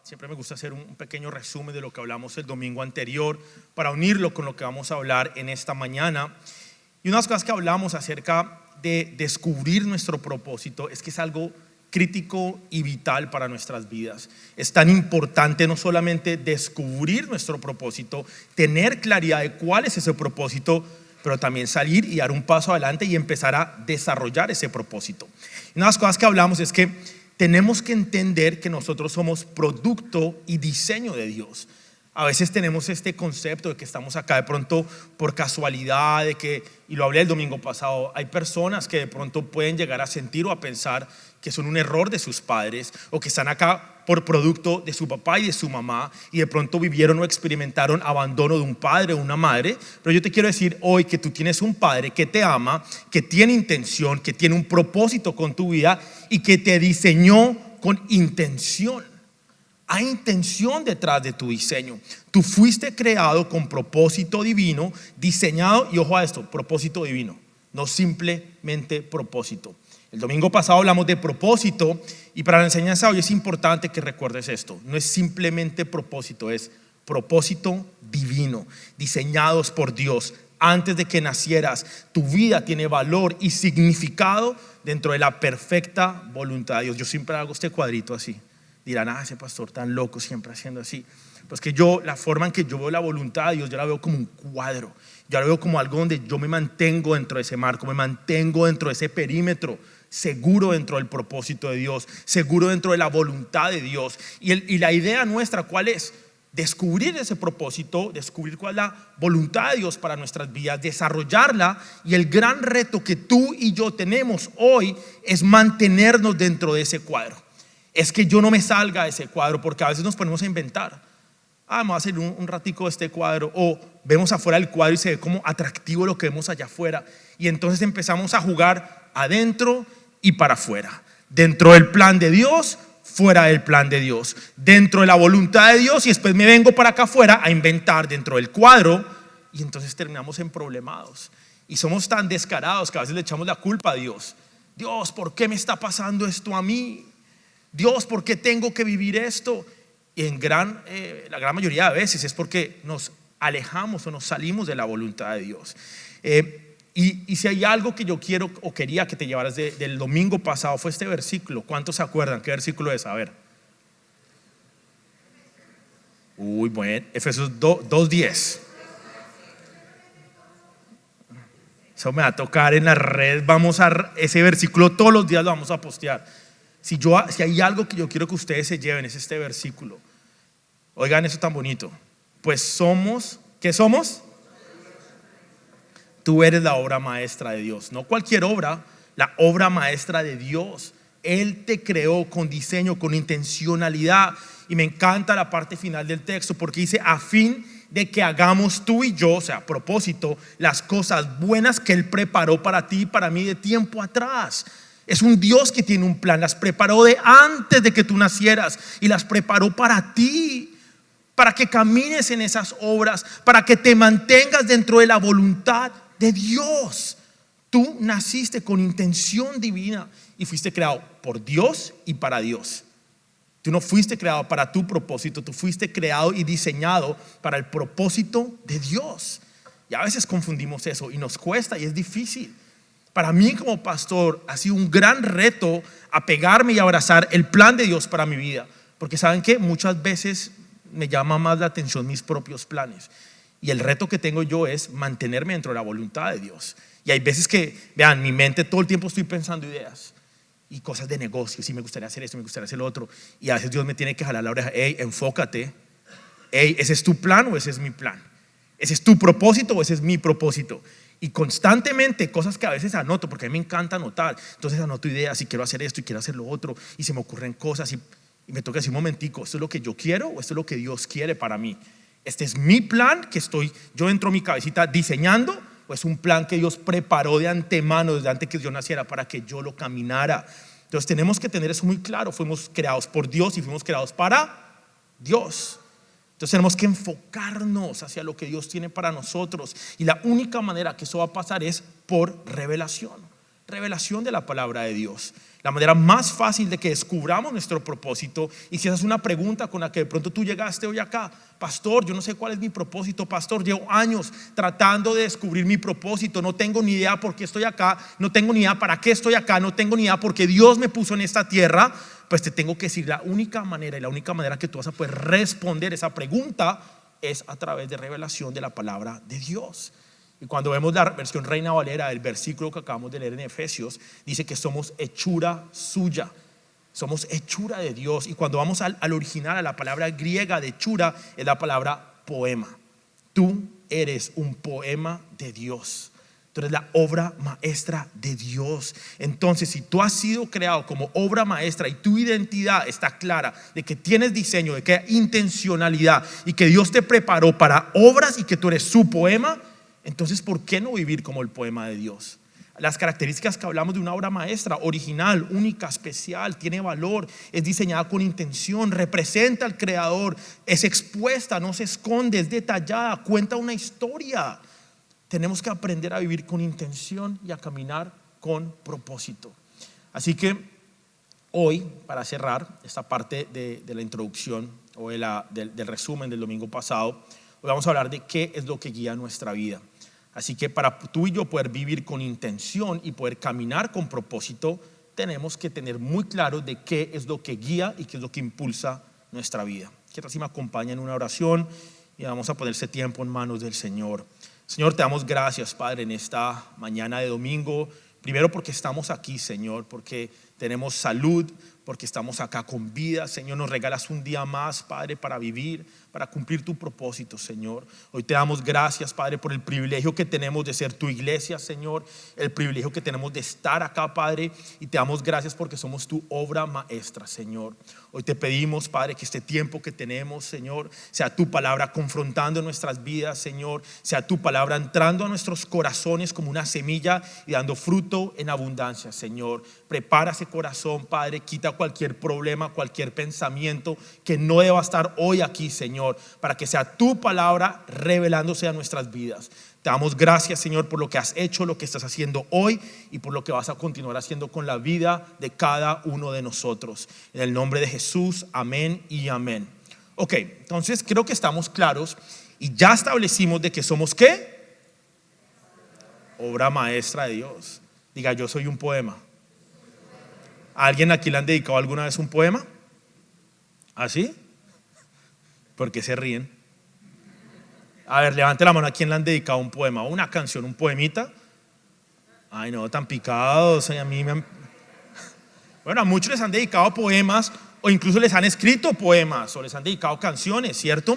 siempre me gusta hacer un pequeño resumen de lo que hablamos el domingo anterior para unirlo con lo que vamos a hablar en esta mañana. Y unas cosas que hablamos acerca de descubrir nuestro propósito es que es algo crítico y vital para nuestras vidas. Es tan importante no solamente descubrir nuestro propósito, tener claridad de cuál es ese propósito, pero también salir y dar un paso adelante y empezar a desarrollar ese propósito. Y una de las cosas que hablamos es que tenemos que entender que nosotros somos producto y diseño de Dios. A veces tenemos este concepto de que estamos acá de pronto por casualidad, y lo hablé el domingo pasado, hay personas que de pronto pueden llegar a sentir o a pensar que son un error de sus padres o que están acá por producto de su papá y de su mamá y de pronto vivieron o experimentaron abandono de un padre o una madre. Pero yo te quiero decir hoy que tú tienes un padre que te ama, que tiene intención, que tiene un propósito con tu vida y que te diseñó con intención. Hay intención detrás de tu diseño. Tú fuiste creado con propósito divino, diseñado, y ojo a esto, propósito divino, no simplemente propósito. El domingo pasado hablamos de propósito y para la enseñanza hoy es importante que recuerdes esto. No es simplemente propósito, es propósito divino, diseñados por Dios. Antes de que nacieras, tu vida tiene valor y significado dentro de la perfecta voluntad de Dios. Yo siempre hago este cuadrito así. Dirán, ese pastor tan loco siempre haciendo así. Pues que la forma en que yo veo la voluntad de Dios, yo la veo como un cuadro. Yo la veo como algo donde yo me mantengo dentro de ese marco, me mantengo dentro de ese perímetro, seguro dentro del propósito de Dios, seguro dentro de la voluntad de Dios. Y la idea nuestra, ¿cuál es? Descubrir ese propósito, descubrir cuál es la voluntad de Dios para nuestras vidas, desarrollarla. Y el gran reto que tú y yo tenemos hoy es mantenernos dentro de ese cuadro. Es que yo no me salga de ese cuadro, porque a veces nos ponemos a inventar. Vamos a hacer un ratico de este cuadro, o vemos afuera del cuadro y se ve como atractivo lo que vemos allá afuera, y entonces empezamos a jugar adentro y para afuera, dentro del plan de Dios, fuera del plan de Dios, dentro de la voluntad de Dios, y después me vengo para acá afuera a inventar dentro del cuadro, y entonces terminamos emproblemados y somos tan descarados que a veces le echamos la culpa a Dios. Dios, ¿por qué me está pasando esto a mí? Dios, ¿por qué tengo que vivir esto? Y la gran mayoría de veces es porque nos alejamos o nos salimos de la voluntad de Dios. Y si hay algo que yo quiero o quería que te llevaras del domingo pasado, fue este versículo. ¿Cuántos se acuerdan? ¿Qué versículo es? A ver. Bueno, Efesios 2:10. Eso me va a tocar en la red. Ese versículo todos los días lo vamos a postear. Si hay algo que yo quiero que ustedes se lleven, es este versículo. Oigan eso tan bonito. Pues somos, ¿qué somos? Tú eres la obra maestra de Dios. No cualquier obra, la obra maestra de Dios. Él te creó con diseño, con intencionalidad. Y me encanta la parte final del texto porque dice, a fin de que hagamos tú y yo, o sea, propósito, las cosas buenas que Él preparó para ti y para mí de tiempo atrás. Es un Dios que tiene un plan, las preparó de antes de que tú nacieras y las preparó para ti, para que camines en esas obras, para que te mantengas dentro de la voluntad de Dios. Tú naciste con intención divina y fuiste creado por Dios y para Dios. Tú no fuiste creado para tu propósito, tú fuiste creado y diseñado para el propósito de Dios. Y a veces confundimos eso y nos cuesta y es difícil. Para mí como pastor ha sido un gran reto apegarme y abrazar el plan de Dios para mi vida. Porque ¿saben qué? Muchas veces me llama más la atención mis propios planes. Y el reto que tengo yo es mantenerme dentro de la voluntad de Dios. Y hay veces que, vean, mi mente todo el tiempo estoy pensando ideas y cosas de negocios. Y me gustaría hacer esto, me gustaría hacer lo otro. Y a veces Dios me tiene que jalar la oreja. Enfócate. ¿Ese es tu plan o ese es mi plan? ¿Ese es tu propósito o ese es mi propósito? Y constantemente cosas que a veces anoto, porque a mí me encanta anotar. Entonces anoto ideas y quiero hacer esto y quiero hacer lo otro, y se me ocurren cosas y me toca decir un momentico, ¿esto es lo que yo quiero o esto es lo que Dios quiere para mí? ¿Este es mi plan que estoy yo dentro de mi cabecita diseñando, o es un plan que Dios preparó de antemano desde antes que yo naciera para que yo lo caminara? Entonces tenemos que tener eso muy claro. Fuimos creados por Dios y fuimos creados para Dios. Entonces tenemos que enfocarnos hacia lo que Dios tiene para nosotros, y la única manera que eso va a pasar es por revelación de la palabra de Dios. La manera más fácil de que descubramos nuestro propósito, y si esa es una pregunta con la que de pronto tú llegaste hoy acá: pastor, yo no sé cuál es mi propósito, pastor, llevo años tratando de descubrir mi propósito, no tengo ni idea por qué estoy acá, no tengo ni idea para qué estoy acá, no tengo ni idea por qué Dios me puso en esta tierra. Pues te tengo que decir, la única manera que tú vas a poder responder esa pregunta es a través de revelación de la palabra de Dios. Y cuando vemos la versión Reina Valera del versículo que acabamos de leer en Efesios, dice que somos hechura suya, somos hechura de Dios. Y cuando vamos al original, a la palabra griega de hechura, es la palabra poema. Tú eres un poema de Dios. Tú eres la obra maestra de Dios. Entonces, si tú has sido creado como obra maestra y tu identidad está clara de que tienes diseño, de que hay intencionalidad y que Dios te preparó para obras y que tú eres su poema, entonces ¿por qué no vivir como el poema de Dios? Las características que hablamos de una obra maestra: original, única, especial, tiene valor, es diseñada con intención, representa al creador, es expuesta, no se esconde, es detallada, cuenta una historia. Tenemos que aprender a vivir con intención y a caminar con propósito. Así que hoy, para cerrar esta parte de la introducción o del resumen del domingo pasado, hoy vamos a hablar de qué es lo que guía nuestra vida. Así que para tú y yo poder vivir con intención y poder caminar con propósito, tenemos que tener muy claro de qué es lo que guía y qué es lo que impulsa nuestra vida. ¿Qué tal si me acompañan en una oración y vamos a poner ese tiempo en manos del Señor? Señor, te damos gracias, Padre, en esta mañana de domingo. Primero porque estamos aquí, Señor, porque tenemos salud, porque estamos acá con vida. Señor, nos regalas un día más, Padre, para vivir, para cumplir tu propósito, Señor. Hoy te damos gracias, Padre, por el privilegio que tenemos de ser tu iglesia, Señor, el privilegio que tenemos de estar acá, Padre, y te damos gracias porque somos tu obra maestra, Señor. Hoy te pedimos, Padre, que este tiempo que tenemos, Señor, sea tu palabra confrontando nuestras vidas, Señor, sea tu palabra entrando a nuestros corazones como una semilla y dando fruto en abundancia, Señor. Prepara ese corazón, Padre, quita cualquier problema, cualquier pensamiento que no deba estar hoy aquí, Señor, para que sea tu palabra revelándose a nuestras vidas. Te damos gracias, Señor, por lo que has hecho, lo que estás haciendo hoy y por lo que vas a continuar haciendo con la vida de cada uno de nosotros. En el nombre de Jesús, amén y amén. Ok, entonces creo que estamos claros y ya establecimos de que somos ¿qué? Obra maestra de Dios. Diga, yo soy un poema. ¿A alguien aquí le han dedicado alguna vez un poema? ¿Así? ¿Por qué se ríen? A ver, levante la mano a quien le han dedicado un poema, una canción, un poemita. Ay, no, tan picados. A mí bueno, a muchos les han dedicado poemas o incluso les han escrito poemas o les han dedicado canciones, ¿cierto?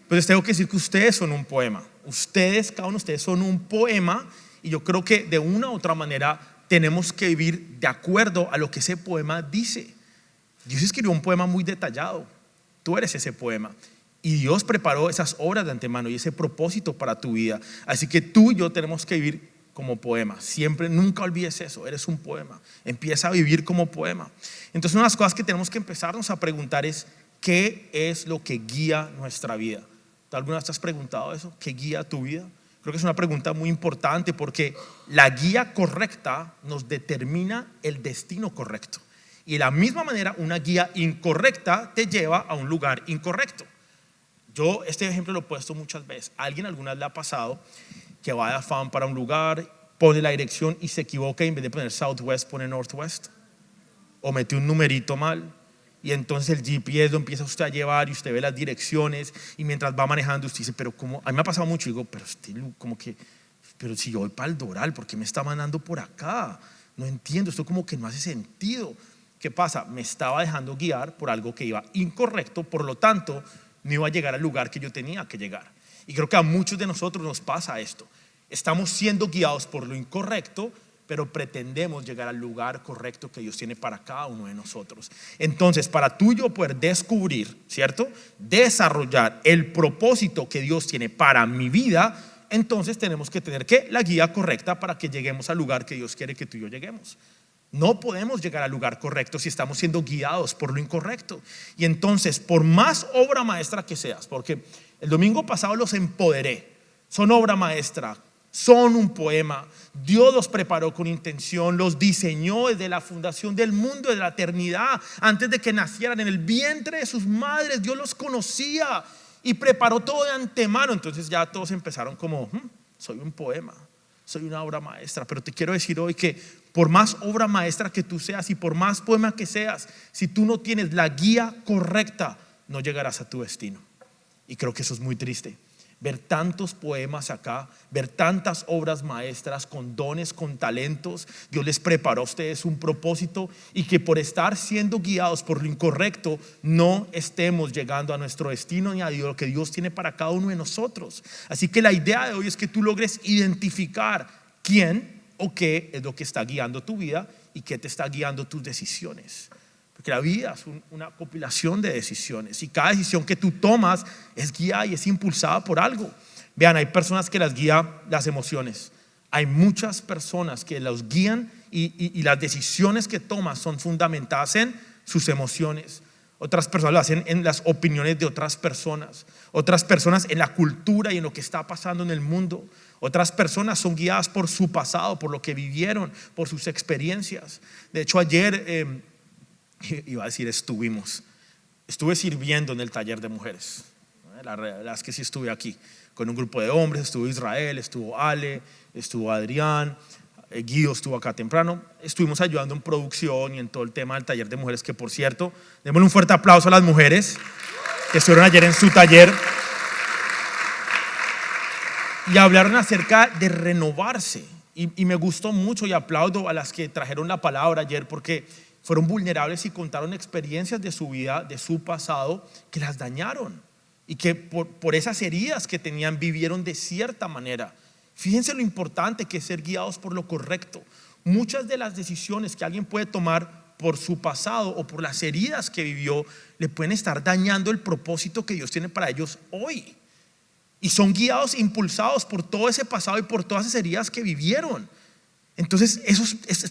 Pues les tengo que decir que ustedes son un poema. Ustedes, cada uno de ustedes son un poema y yo creo que de una u otra manera tenemos que vivir de acuerdo a lo que ese poema dice. Dios escribió un poema muy detallado. Tú eres ese poema. Y Dios preparó esas obras de antemano y ese propósito para tu vida. Así que tú y yo tenemos que vivir como poema. Siempre, nunca olvides eso. Eres un poema. Empieza a vivir como poema. Entonces, una de las cosas que tenemos que empezarnos a preguntar es: ¿qué es lo que guía nuestra vida? ¿Alguna vez te has preguntado eso? ¿Qué guía tu vida? Creo que es una pregunta muy importante porque la guía correcta nos determina el destino correcto. Y de la misma manera, una guía incorrecta te lleva a un lugar incorrecto. Yo este ejemplo lo he puesto muchas veces. ¿A alguien alguna vez le ha pasado que va de afán para un lugar, pone la dirección y se equivoca y en vez de poner Southwest pone Northwest? O mete un numerito mal y entonces el GPS lo empieza usted a llevar y usted ve las direcciones y mientras va manejando usted dice, pero ¿cómo? A mí me ha pasado mucho y digo, pero usted como que, pero si yo voy para el Doral, ¿por qué me está mandando por acá? No entiendo, esto como que no hace sentido. ¿Qué pasa? Me estaba dejando guiar por algo que iba incorrecto, por lo tanto no iba a llegar al lugar que yo tenía que llegar. Y creo que a muchos de nosotros nos pasa esto. Estamos siendo guiados por lo incorrecto, pero pretendemos llegar al lugar correcto que Dios tiene para cada uno de nosotros. Entonces, para tú y yo poder descubrir, ¿cierto? Desarrollar el propósito que Dios tiene para mi vida, entonces tenemos que tener ¿qué? La guía correcta para que lleguemos al lugar que Dios quiere que tú y yo lleguemos. No podemos llegar al lugar correcto si estamos siendo guiados por lo incorrecto. Y entonces, por más obra maestra que seas, porque el domingo pasado los empoderé, son obra maestra, son un poema. Dios los preparó con intención, los diseñó desde la fundación del mundo, de la eternidad, antes de que nacieran en el vientre de sus madres. Dios los conocía y preparó todo de antemano. Entonces ya todos empezaron como, soy un poema, soy una obra maestra. Pero te quiero decir hoy que por más obra maestra que tú seas y por más poema que seas, si tú no tienes la guía correcta, no llegarás a tu destino. Y creo que eso es muy triste. Ver tantos poemas acá, ver tantas obras maestras con dones, con talentos. Dios les preparó a ustedes un propósito, y que por estar siendo guiados por lo incorrecto no estemos llegando a nuestro destino ni a lo que Dios tiene para cada uno de nosotros. Así que la idea de hoy es que tú logres identificar quién o qué es lo que está guiando tu vida y qué te está guiando tus decisiones. Porque la vida es una compilación de decisiones, y cada decisión que tú tomas es guiada y es impulsada por algo. Vean, hay personas que las guían las emociones. Hay muchas personas que los guían y las decisiones que toman son fundamentadas en sus emociones. Otras personas lo hacen en las opiniones de otras personas. Otras personas en la cultura y en lo que está pasando en el mundo. Otras personas son guiadas por su pasado, por lo que vivieron, por sus experiencias. De hecho, ayer iba a decir estuve sirviendo en el taller de mujeres. La verdad es que sí estuve aquí con un grupo de hombres. Estuvo Israel, estuvo Ale, estuvo Adrián, Guido estuvo acá temprano. Estuvimos ayudando en producción y en todo el tema del taller de mujeres, que por cierto, démosle un fuerte aplauso a las mujeres que estuvieron ayer en su taller y hablaron acerca de renovarse. Y me gustó mucho, y aplaudo a las que trajeron la palabra ayer, porque fueron vulnerables y contaron experiencias de su vida, de su pasado, que las dañaron, y que por esas heridas que tenían vivieron de cierta manera. Fíjense lo importante que es ser guiados por lo correcto. Muchas de las decisiones que alguien puede tomar por su pasado o por las heridas que vivió le pueden estar dañando el propósito que Dios tiene para ellos hoy. Y son guiados, impulsados por todo ese pasado y por todas esas heridas que vivieron. Entonces,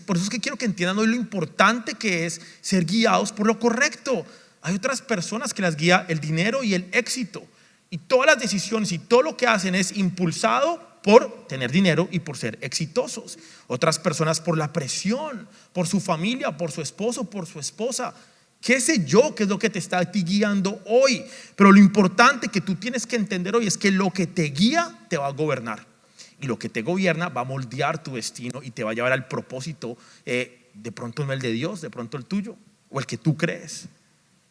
por eso es que quiero que entiendan hoy lo importante que es ser guiados por lo correcto. Hay otras personas que las guía el dinero y el éxito, y todas las decisiones y todo lo que hacen es impulsado por tener dinero y por ser exitosos. Otras personas por la presión, por su familia, por su esposo, por su esposa. ¿Qué sé yo qué es lo que te está a ti guiando hoy? Pero lo importante que tú tienes que entender hoy es que lo que te guía te va a gobernar. Y lo que te gobierna va a moldear tu destino y te va a llevar al propósito, de pronto no el de Dios, de pronto el tuyo o el que tú crees.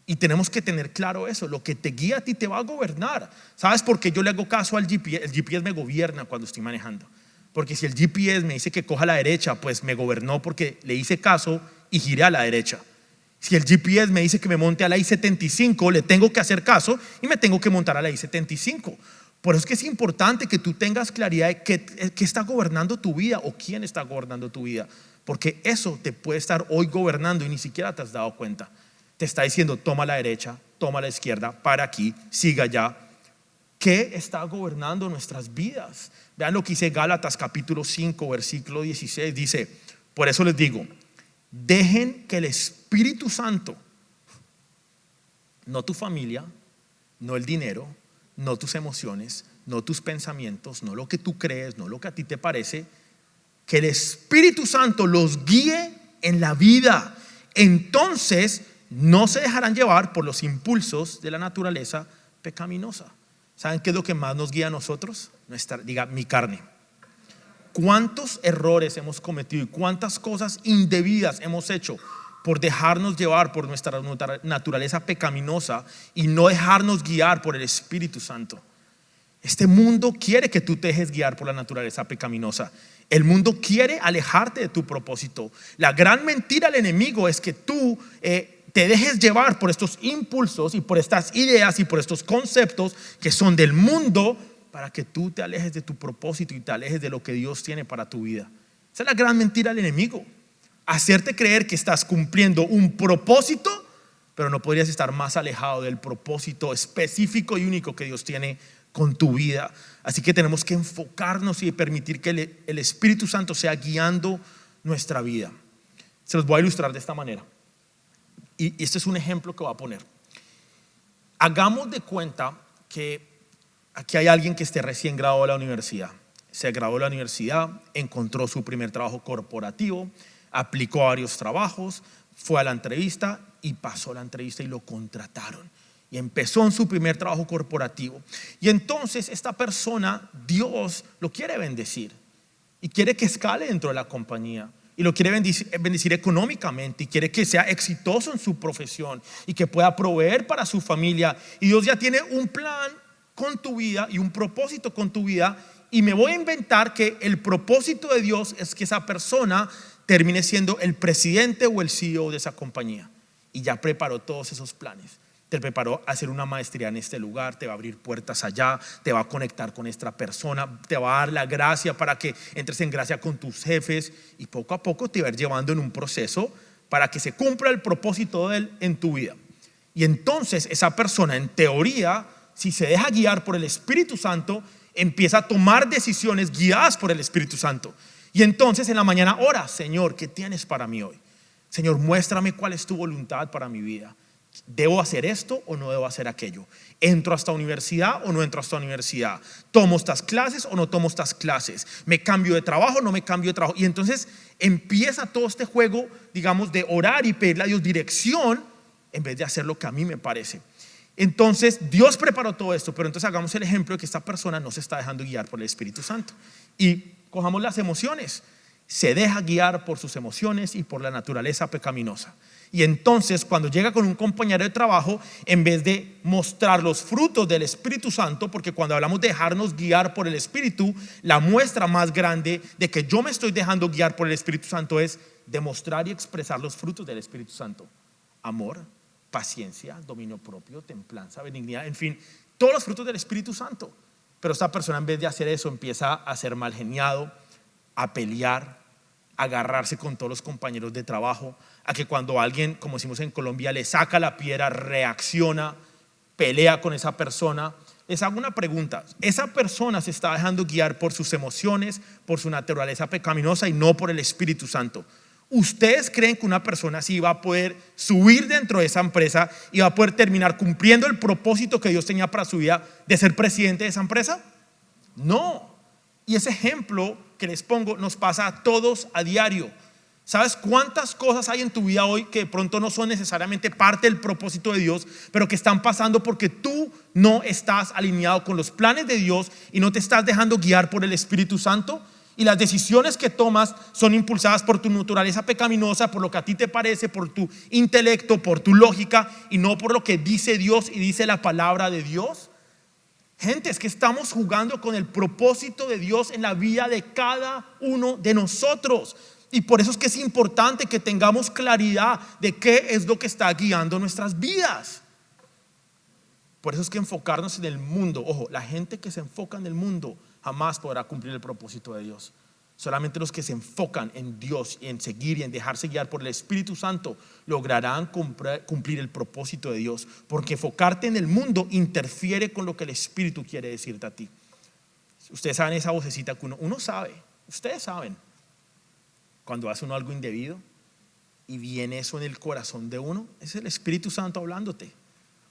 Y tenemos que tener claro eso. Lo que te guía a ti te va a gobernar. ¿Sabes por qué yo le hago caso al GPS? El GPS me gobierna cuando estoy manejando. Porque si el GPS me dice que coja a la derecha, pues me gobernó porque le hice caso y giré a la derecha. Si el GPS me dice que me monte a la I-75, le tengo que hacer caso y me tengo que montar a la I-75. Por eso es que es importante que tú tengas claridad de qué está gobernando tu vida o quién está gobernando tu vida, porque eso te puede estar hoy gobernando y ni siquiera te has dado cuenta. Te está diciendo toma la derecha, toma la izquierda, para aquí, siga allá. ¿Qué está gobernando nuestras vidas? Vean lo que dice Gálatas capítulo 5 versículo 16. Dice, por eso les digo, dejen que el Espíritu Santo, no tu familia, no el dinero, no tus emociones, no tus pensamientos, no lo que tú crees, no lo que a ti te parece, que el Espíritu Santo los guíe en la vida. Entonces no se dejarán llevar por los impulsos de la naturaleza pecaminosa. ¿Saben qué es lo que más nos guía a nosotros? Mi carne. ¿Cuántos errores hemos cometido y cuántas cosas indebidas hemos hecho por dejarnos llevar por nuestra naturaleza pecaminosa y no dejarnos guiar por el Espíritu Santo? Este mundo quiere que tú te dejes guiar por la naturaleza pecaminosa. El mundo quiere alejarte de tu propósito. La gran mentira del enemigo es que tú te dejes llevar por estos impulsos y por estas ideas y por estos conceptos que son del mundo, para que tú te alejes de tu propósito y te alejes de lo que Dios tiene para tu vida. Esa es la gran mentira del enemigo. Hacerte creer que estás cumpliendo un propósito, pero no podrías estar más alejado del propósito específico y único que Dios tiene con tu vida. Así que tenemos que enfocarnos y permitir que el Espíritu Santo sea guiando nuestra vida. Se los voy a ilustrar de esta manera. Y este es un ejemplo que voy a poner. Hagamos de cuenta que aquí hay alguien que esté recién graduado de la universidad. se graduó de la universidad, encontró su primer trabajo corporativo, aplicó a varios trabajos, fue a la entrevista y pasó la entrevista y lo contrataron. Y empezó en su primer trabajo corporativo. Y entonces esta persona, Dios lo quiere bendecir y quiere que escale dentro de la compañía. Y lo quiere bendecir económicamente y quiere que sea exitoso en su profesión y que pueda proveer para su familia. Y Dios ya tiene un plan con tu vida y un propósito con tu vida. Y me voy a inventar que el propósito de Dios es que esa persona termine siendo el presidente o el CEO de esa compañía. Y ya preparó todos esos planes. Te preparó a hacer una maestría en este lugar, te va a abrir puertas allá, te va a conectar con esta persona, te va a dar la gracia para que entres en gracia con tus jefes y poco a poco te va a ir llevando en un proceso para que se cumpla el propósito de él en tu vida. Y entonces esa persona, en teoría, si se deja guiar por el Espíritu Santo, empieza a tomar decisiones guiadas por el Espíritu Santo. Y entonces en la mañana ora: Señor, ¿qué tienes para mí hoy? Señor, muéstrame cuál es tu voluntad para mi vida. ¿Debo hacer esto o no debo hacer aquello? ¿Entro a esta universidad o no entro a esta universidad? ¿Tomo estas clases o no tomo estas clases? ¿Me cambio de trabajo o no me cambio de trabajo? Y entonces empieza todo este juego, digamos, de orar y pedirle a Dios dirección en vez de hacer lo que a mí me parece. Entonces Dios preparó todo esto, pero entonces hagamos el ejemplo de que esta persona no se está dejando guiar por el Espíritu Santo. Y cojamos las emociones. Se deja guiar por sus emociones y por la naturaleza pecaminosa. Y entonces cuando llega con un compañero de trabajo, en vez de mostrar los frutos del Espíritu Santo, porque cuando hablamos de dejarnos guiar por el Espíritu, la muestra más grande de que yo me estoy dejando guiar por el Espíritu Santo es demostrar y expresar los frutos del Espíritu Santo: amor, paciencia, dominio propio, templanza, benignidad, en fin, todos los frutos del Espíritu Santo. Pero esta persona, en vez de hacer eso, empieza a ser mal geniado, a pelear, a agarrarse con todos los compañeros de trabajo, a que cuando alguien, como decimos en Colombia, le saca la piedra, reacciona, pelea con esa persona. Les hago una pregunta: ¿esa persona se está dejando guiar por sus emociones, por su naturaleza pecaminosa y no por el Espíritu Santo? ¿Ustedes creen que una persona así va a poder subir dentro de esa empresa y va a poder terminar cumpliendo el propósito que Dios tenía para su vida de ser presidente de esa empresa? No. Y ese ejemplo que les pongo nos pasa a todos a diario. ¿Sabes cuántas cosas hay en tu vida hoy que de pronto no son necesariamente parte del propósito de Dios, pero que están pasando porque tú no estás alineado con los planes de Dios y no te estás dejando guiar por el Espíritu Santo? Y las decisiones que tomas son impulsadas por tu naturaleza pecaminosa, por lo que a ti te parece, por tu intelecto, por tu lógica, y no por lo que dice Dios y dice la palabra de Dios. Gente, es que estamos jugando con el propósito de Dios en la vida de cada uno de nosotros. Y por eso es que es importante que tengamos claridad de qué es lo que está guiando nuestras vidas. Por eso es que enfocarnos en el mundo, ojo, la gente que se enfoca en el mundo jamás podrá cumplir el propósito de Dios. Solamente los que se enfocan en Dios y en seguir y en dejarse guiar por el Espíritu Santo lograrán cumplir el propósito de Dios, porque enfocarte en el mundo interfiere con lo que el Espíritu quiere decirte a ti. Ustedes saben esa vocecita que uno sabe, ustedes saben cuando hace uno algo indebido y viene eso en el corazón de uno, es el Espíritu Santo hablándote.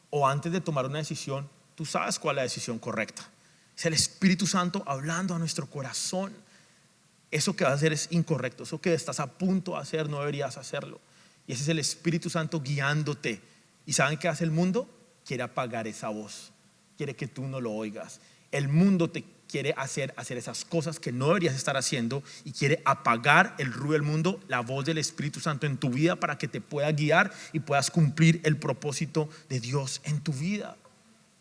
O antes de tomar una decisión, tú sabes cuál es la decisión correcta. Es el Espíritu Santo hablando a nuestro corazón. Eso que vas a hacer es incorrecto, eso que estás a punto de hacer no deberías hacerlo. Y ese es el Espíritu Santo guiándote. ¿Y saben qué hace el mundo? Quiere apagar esa voz, quiere que tú no lo oigas. El mundo te quiere hacer esas cosas que no deberías estar haciendo y quiere apagar el ruido del mundo, la voz del Espíritu Santo en tu vida, para que te pueda guiar y puedas cumplir el propósito de Dios en tu vida.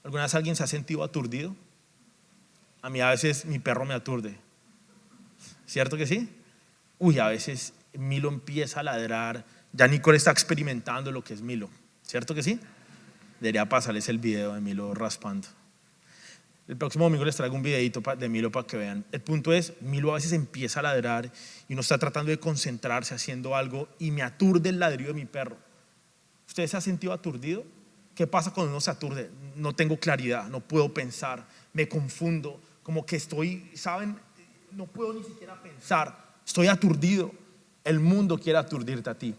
¿Alguna vez alguien se ha sentido aturdido? A mí a veces mi perro me aturde. ¿Cierto que sí? Uy, a veces Milo empieza a ladrar. Ya Nicole está experimentando lo que es Milo. ¿Cierto que sí? Debería pasarles el video de Milo raspando. El próximo domingo les traigo un videito de Milo para que vean. El punto es, Milo a veces empieza a ladrar y uno está tratando de concentrarse haciendo algo y me aturde el ladrido de mi perro. ¿Usted se ha sentido aturdido? ¿Qué pasa cuando uno se aturde? No tengo claridad, no puedo pensar, me confundo, como que estoy, ¿saben? No puedo ni siquiera pensar, estoy aturdido. El mundo quiere aturdirte a ti.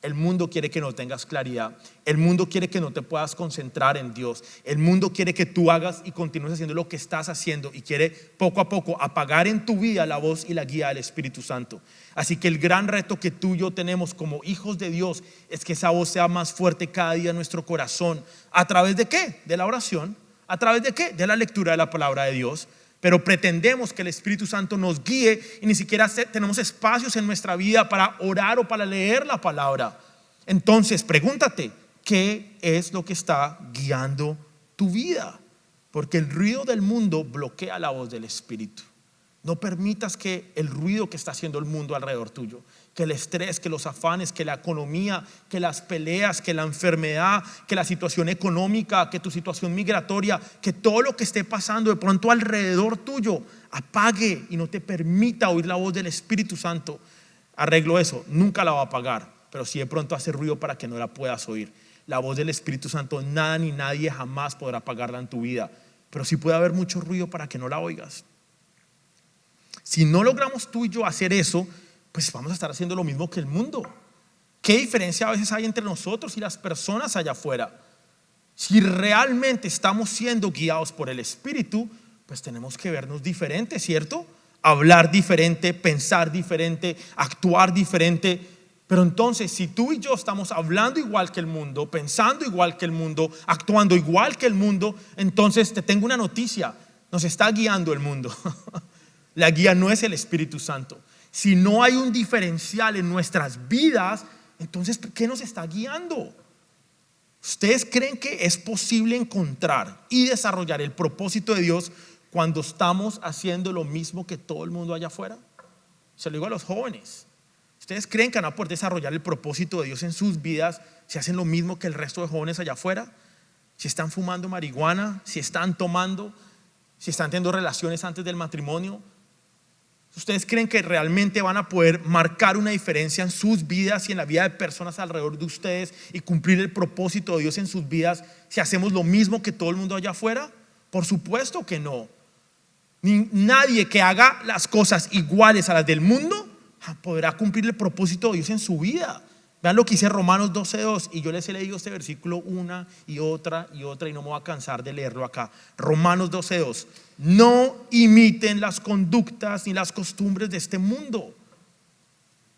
El mundo quiere que no tengas claridad. El mundo quiere que no te puedas concentrar en Dios. El mundo quiere que tú hagas y continúes haciendo lo que estás haciendo y quiere poco a poco apagar en tu vida la voz y la guía del Espíritu Santo. Así que el gran reto que tú y yo tenemos como hijos de Dios es que esa voz sea más fuerte cada día en nuestro corazón. ¿A través de qué? De la oración. ¿A través de qué? De la lectura de la palabra de Dios. Pero pretendemos que el Espíritu Santo nos guíe y ni siquiera tenemos espacios en nuestra vida para orar o para leer la palabra. Entonces pregúntate, ¿qué es lo que está guiando tu vida? Porque el ruido del mundo bloquea la voz del Espíritu. No permitas que el ruido que está haciendo el mundo alrededor tuyo, que el estrés, que los afanes, que la economía, que las peleas, que la enfermedad, que la situación económica, que tu situación migratoria, que todo lo que esté pasando de pronto alrededor tuyo apague y no te permita oír la voz del Espíritu Santo. Arreglo eso, nunca la va a apagar, pero sí de pronto hace ruido para que no la puedas oír. La voz del Espíritu Santo, nada ni nadie jamás podrá apagarla en tu vida, pero sí puede haber mucho ruido para que no la oigas. Si no logramos tú y yo hacer eso, pues vamos a estar haciendo lo mismo que el mundo. ¿Qué diferencia a veces hay entre nosotros y las personas allá afuera? Si realmente estamos siendo guiados por el Espíritu, pues tenemos que vernos diferentes, ¿cierto? Hablar diferente, pensar diferente, actuar diferente. Pero entonces, si tú y yo estamos hablando igual que el mundo, pensando igual que el mundo, actuando igual que el mundo, entonces te tengo una noticia: nos está guiando el mundo. La guía no es el Espíritu Santo. Si no hay un diferencial en nuestras vidas, entonces ¿qué nos está guiando? ¿Ustedes creen que es posible encontrar y desarrollar el propósito de Dios cuando estamos haciendo lo mismo que todo el mundo allá afuera? Se lo digo a los jóvenes. ¿Ustedes creen que van a poder desarrollar el propósito de Dios en sus vidas si hacen lo mismo que el resto de jóvenes allá afuera? Si están fumando marihuana, si están tomando, si están teniendo relaciones antes del matrimonio. ¿Ustedes creen que realmente van a poder marcar una diferencia en sus vidas y en la vida de personas alrededor de ustedes y cumplir el propósito de Dios en sus vidas si hacemos lo mismo que todo el mundo allá afuera? Por supuesto que no. Nadie que haga las cosas iguales a las del mundo podrá cumplir el propósito de Dios en su vida. Vean lo que dice Romanos 12:2, y yo les he leído este versículo una y otra y no me voy a cansar de leerlo acá. Romanos 12:2: no imiten las conductas ni las costumbres de este mundo.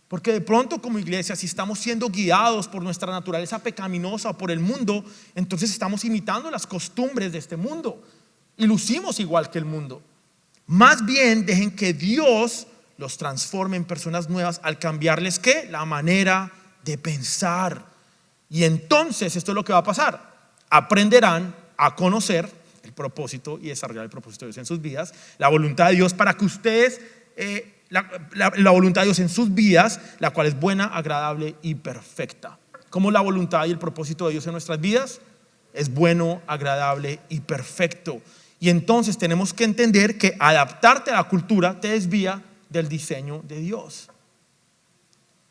Porque de pronto como iglesia, si estamos siendo guiados por nuestra naturaleza pecaminosa o por el mundo, entonces estamos imitando las costumbres de este mundo y lucimos igual que el mundo. Más bien dejen que Dios los transforme en personas nuevas al cambiarles ¿qué? La manera de pensar. Y entonces esto es lo que va a pasar: aprenderán a conocer el propósito y desarrollar el propósito de Dios en sus vidas, la voluntad de Dios para que ustedes la voluntad de Dios en sus vidas, la cual es buena, agradable y perfecta. ¿Cómo la voluntad y el propósito de Dios en nuestras vidas? Es bueno, agradable y perfecto. Y entonces tenemos que entender que adaptarte a la cultura te desvía del diseño de Dios.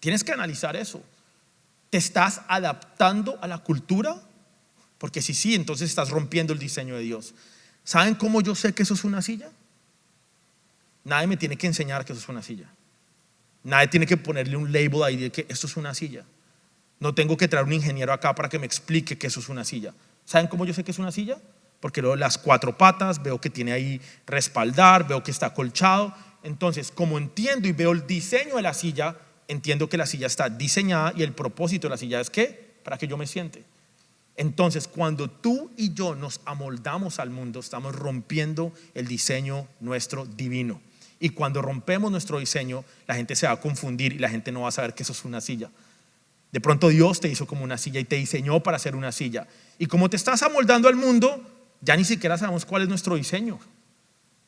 Tienes que analizar eso. ¿Te estás adaptando a la cultura? Porque si sí, entonces estás rompiendo el diseño de Dios. ¿Saben cómo yo sé que eso es una silla? Nadie me tiene que enseñar que eso es una silla. Nadie tiene que ponerle un label ahí de que esto es una silla. No tengo que traer un ingeniero acá para que me explique que eso es una silla. ¿Saben cómo yo sé que es una silla? Porque veo las 4 patas, veo que tiene ahí respaldar, veo que está acolchado. Entonces, como entiendo y veo el diseño de la silla, entiendo que la silla está diseñada y el propósito de la silla es ¿qué? Para que yo me siente. Entonces, cuando tú y yo nos amoldamos al mundo, estamos rompiendo el diseño nuestro divino. Y cuando rompemos nuestro diseño, la gente se va a confundir y la gente no va a saber que eso es una silla. De pronto Dios te hizo como una silla y te diseñó para ser una silla. Y como te estás amoldando al mundo, ya ni siquiera sabemos cuál es nuestro diseño.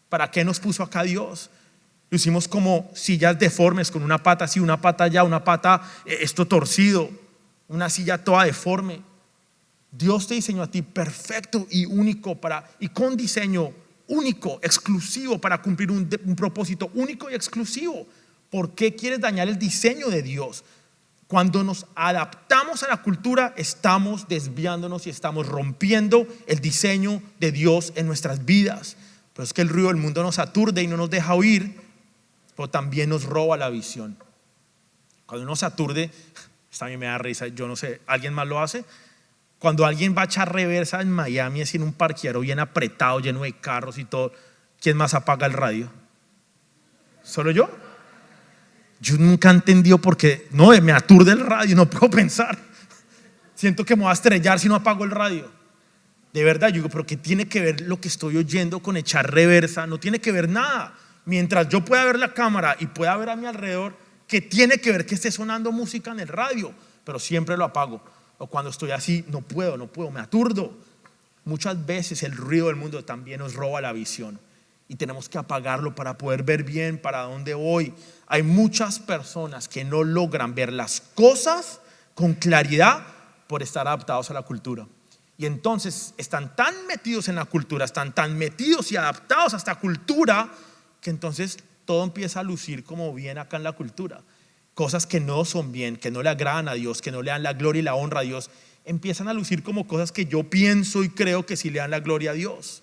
¿Para qué nos puso acá Dios? Lo hicimos como sillas deformes, con una pata así, una pata allá, una pata esto torcido, una silla toda deforme. Dios te diseñó a ti perfecto y único y con diseño único, exclusivo, para cumplir un propósito único y exclusivo. ¿Por qué quieres dañar el diseño de Dios? Cuando nos adaptamos a la cultura, estamos desviándonos y estamos rompiendo el diseño de Dios en nuestras vidas. Pero es que el ruido del mundo nos aturde y no nos deja oír, pero también nos roba la visión. Cuando nos aturde, Esta a mí me da risa, yo no sé, ¿alguien más lo hace? Cuando alguien va a echar reversa en Miami, así en un parqueadero bien apretado, lleno de carros y todo, ¿quién más apaga el radio? ¿Solo yo? Yo nunca he entendido por qué. No, me aturde el radio, no puedo pensar. Siento que me voy a estrellar si no apago el radio. De verdad, yo digo, pero ¿qué tiene que ver lo que estoy oyendo con echar reversa? No tiene que ver nada. Mientras yo pueda ver la cámara y pueda ver a mi alrededor, ¿qué tiene que ver que esté sonando música en el radio? Pero siempre lo apago. O cuando estoy así, no puedo, me aturdo. Muchas veces el ruido del mundo también nos roba la visión y tenemos que apagarlo para poder ver bien para dónde voy. Hay muchas personas que no logran ver las cosas con claridad por estar adaptados a la cultura. Y entonces están tan metidos en la cultura, están tan metidos y adaptados a esta cultura, que entonces todo empieza a lucir como bien acá en la cultura. Cosas que no son bien, que no le agradan a Dios, que no le dan la gloria y la honra a Dios, empiezan a lucir como cosas que yo pienso y creo que sí le dan la gloria a Dios.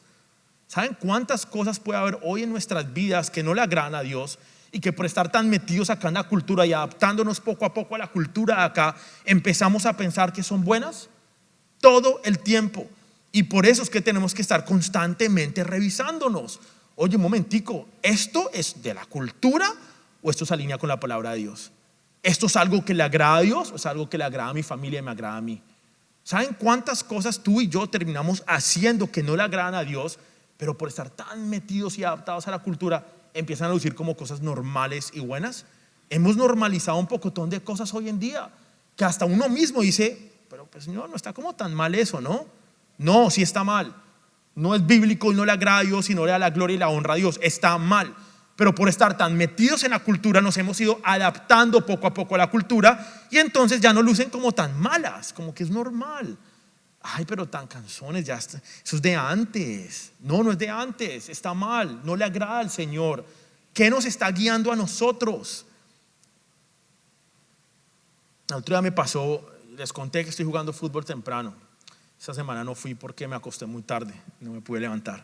¿Saben cuántas cosas puede haber hoy en nuestras vidas que no le agradan a Dios y que por estar tan metidos acá en la cultura y adaptándonos poco a poco a la cultura de acá, empezamos a pensar que son buenas todo el tiempo? Y por eso es que tenemos que estar constantemente revisándonos. Oye, un momentico, ¿esto es de la cultura o esto se alinea con la palabra de Dios? ¿Esto es algo que le agrada a Dios o es algo que le agrada a mi familia y me agrada a mí? ¿Saben cuántas cosas tú y yo terminamos haciendo que no le agradan a Dios, pero por estar tan metidos y adaptados a la cultura empiezan a lucir como cosas normales y buenas? Hemos normalizado un pocotón de cosas hoy en día que hasta uno mismo dice, pero pues no está como tan mal eso, ¿no? No, sí está mal. No es bíblico y no le agrada a Dios y no le da la gloria y la honra a Dios. Está mal. Pero por estar tan metidos en la cultura nos hemos ido adaptando poco a poco a la cultura y entonces ya no lucen como tan malas, como que es normal. Ay, pero tan canzones, ya está, eso es de antes. No es de antes, está mal, no le agrada al Señor. ¿Qué nos está guiando a nosotros? El otro día me pasó, les conté que estoy jugando fútbol temprano. Esta semana no fui porque me acosté muy tarde, no me pude levantar.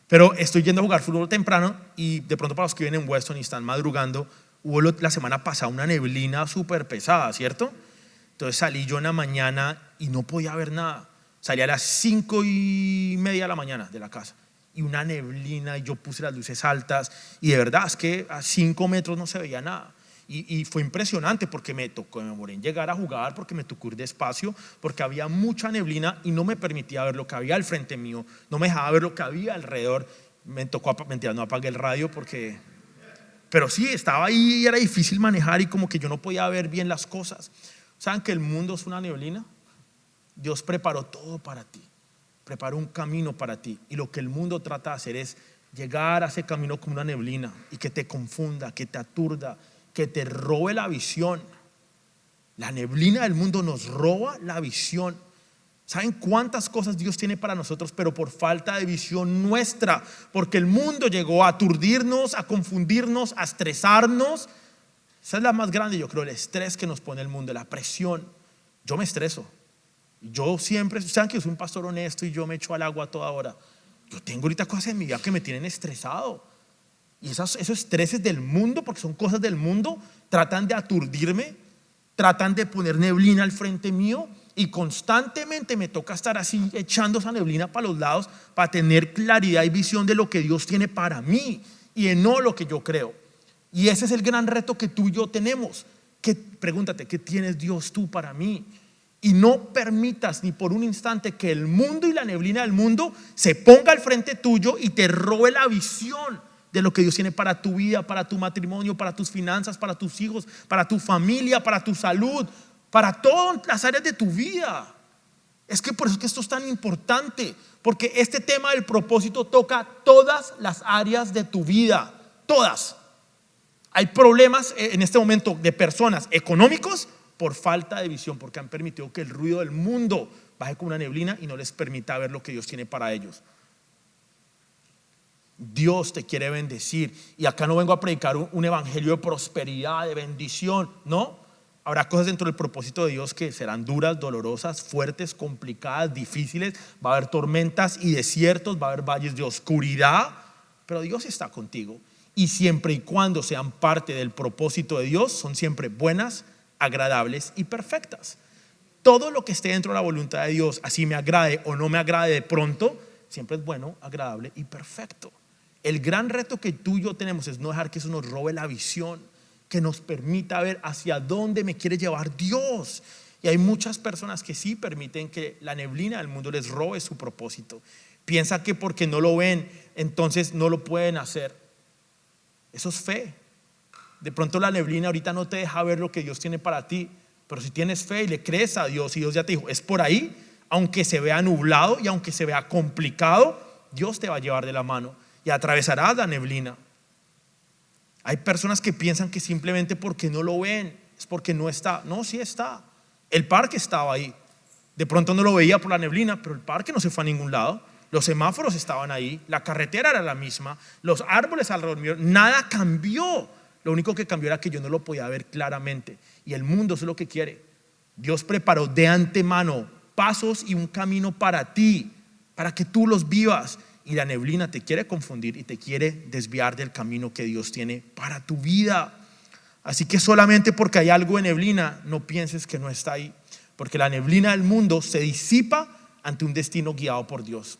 Pero estoy yendo a jugar fútbol temprano y de pronto para los que viven en Weston y están madrugando, hubo la semana pasada una neblina súper pesada, ¿cierto? Entonces salí yo en la mañana y no podía ver nada. Salí a las 5:30 de la mañana de la casa y una neblina y yo puse las luces altas y de verdad es que a 5 metros no se veía nada. Y fue impresionante porque me demoré en llegar a jugar, porque me tocó ir despacio, porque había mucha neblina y no me permitía ver lo que había al frente mío, no me dejaba ver lo que había alrededor. Me tocó, mentira, no apagué el radio pero sí, estaba ahí y era difícil manejar y como que yo no podía ver bien las cosas. ¿Saben que el mundo es una neblina? Dios preparó todo para ti, preparó un camino para ti y lo que el mundo trata de hacer es llegar a ese camino como una neblina y que te confunda, que te aturda, que te robe la visión. La neblina del mundo nos roba la visión. ¿Saben cuántas cosas Dios tiene para nosotros, pero por falta de visión nuestra? Porque el mundo llegó a aturdirnos, a confundirnos, a estresarnos. Esa es la más grande, yo creo, el estrés que nos pone el mundo, la presión. Yo me estreso. Yo siempre, saben que yo soy un pastor honesto y yo me echo al agua a toda hora. Yo tengo ahorita cosas en mi vida que me tienen estresado. Y esos estreses del mundo, porque son cosas del mundo, tratan de aturdirme, tratan de poner neblina al frente mío y constantemente me toca estar así echando esa neblina para los lados para tener claridad y visión de lo que Dios tiene para mí y de no lo que yo creo. Y ese es el gran reto que tú y yo tenemos. Pregúntate, ¿qué tienes Dios tú para mí? Y no permitas ni por un instante que el mundo y la neblina del mundo se ponga al frente tuyo y te robe la visión de lo que Dios tiene para tu vida, para tu matrimonio, para tus finanzas, para tus hijos, para tu familia, para tu salud, para todas las áreas de tu vida. Es que por eso es que esto es tan importante, porque este tema del propósito toca todas las áreas de tu vida, todas. Hay problemas en este momento de personas económicos por falta de visión, porque han permitido que el ruido del mundo baje como una neblina y no les permita ver lo que Dios tiene para ellos. Dios te quiere bendecir y acá no vengo a predicar un evangelio de prosperidad, de bendición, no. Habrá cosas dentro del propósito de Dios que serán duras, dolorosas, fuertes, complicadas, difíciles. Va a haber tormentas y desiertos, va a haber valles de oscuridad, pero Dios está contigo y siempre y cuando sean parte del propósito de Dios son siempre buenas, agradables y perfectas. Todo lo que esté dentro de la voluntad de Dios, así me agrade o no me agrade de pronto, siempre es bueno, agradable y perfecto. El gran reto que tú y yo tenemos es no dejar que eso nos robe la visión, que nos permita ver hacia dónde me quiere llevar Dios. Y hay muchas personas que sí permiten que la neblina del mundo les robe su propósito. Piensa que porque no lo ven, entonces no lo pueden hacer. Eso es fe. De pronto la neblina ahorita no te deja ver lo que Dios tiene para ti, pero si tienes fe y le crees a Dios y Dios ya te dijo, es por ahí, aunque se vea nublado y aunque se vea complicado, Dios te va a llevar de la mano y atravesarás la neblina. Hay personas que piensan que simplemente porque no lo ven es porque no está. No, sí está. El parque estaba ahí. De pronto no lo veía por la neblina, pero el parque no se fue a ningún lado. Los semáforos estaban ahí, la carretera era la misma, los árboles alrededor mío, nada cambió. Lo único que cambió era que yo no lo podía ver claramente. Y el mundo es lo que quiere. Dios preparó de antemano pasos y un camino para ti, para que tú los vivas. Y la neblina te quiere confundir y te quiere desviar del camino que Dios tiene para tu vida. Así que solamente porque hay algo de neblina, no pienses que no está ahí. Porque la neblina del mundo se disipa ante un destino guiado por Dios.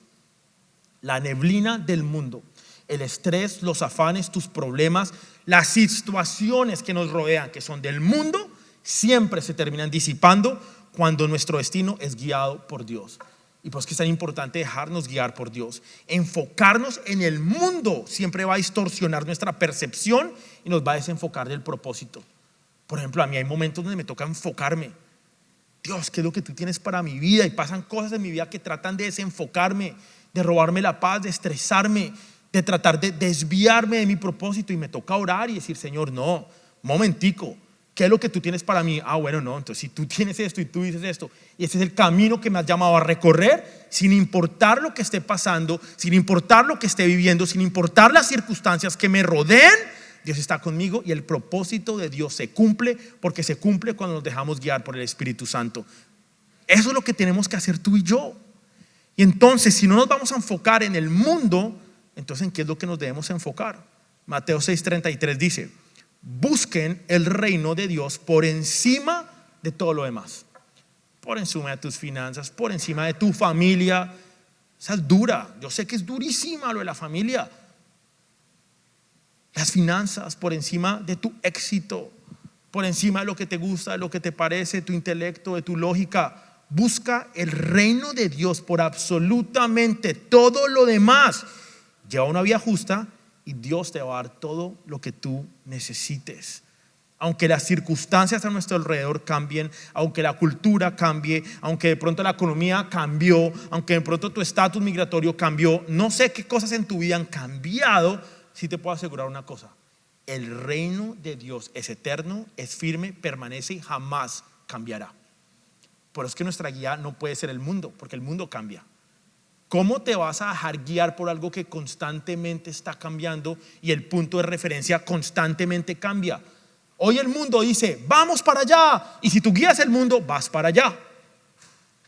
La neblina del mundo, el estrés, los afanes, tus problemas, las situaciones que nos rodean, que son del mundo, siempre se terminan disipando cuando nuestro destino es guiado por Dios. Y pues que es tan importante dejarnos guiar por Dios. Enfocarnos en el mundo siempre va a distorsionar nuestra percepción y nos va a desenfocar del propósito. Por ejemplo, a mí hay momentos donde me toca enfocarme. Dios, ¿qué es lo que tú tienes para mi vida? Y pasan cosas en mi vida que tratan de desenfocarme, de robarme la paz, de estresarme, de tratar de desviarme de mi propósito. Y me toca orar y decir, Señor, no, momentico, ¿qué es lo que tú tienes para mí? Ah, bueno, no, entonces si tú tienes esto y tú dices esto, y ese es el camino que me has llamado a recorrer, sin importar lo que esté pasando, sin importar lo que esté viviendo, sin importar las circunstancias que me rodeen, Dios está conmigo y el propósito de Dios se cumple, porque se cumple cuando nos dejamos guiar por el Espíritu Santo. Eso es lo que tenemos que hacer tú y yo. Y entonces, si no nos vamos a enfocar en el mundo, entonces ¿en qué es lo que nos debemos enfocar? Mateo 6:33 dice, busquen el reino de Dios por encima de todo lo demás. Por encima de tus finanzas, por encima de tu familia. Esa es dura, yo sé que es durísima lo de la familia. Las finanzas, por encima de tu éxito, por encima de lo que te gusta, de lo que te parece, tu intelecto, de tu lógica. Busca el reino de Dios por absolutamente todo lo demás. Lleva una vida justa y Dios te va a dar todo lo que tú necesites. Aunque las circunstancias a nuestro alrededor cambien, aunque la cultura cambie, aunque de pronto la economía cambió, aunque de pronto tu estatus migratorio cambió, no sé qué cosas en tu vida han cambiado, sí te puedo asegurar una cosa: el reino de Dios es eterno, es firme, permanece y jamás cambiará. Por eso es que nuestra guía no puede ser el mundo, porque el mundo cambia. ¿Cómo te vas a dejar guiar por algo que constantemente está cambiando y el punto de referencia constantemente cambia? Hoy el mundo dice, vamos para allá. Y si tú guías el mundo, vas para allá.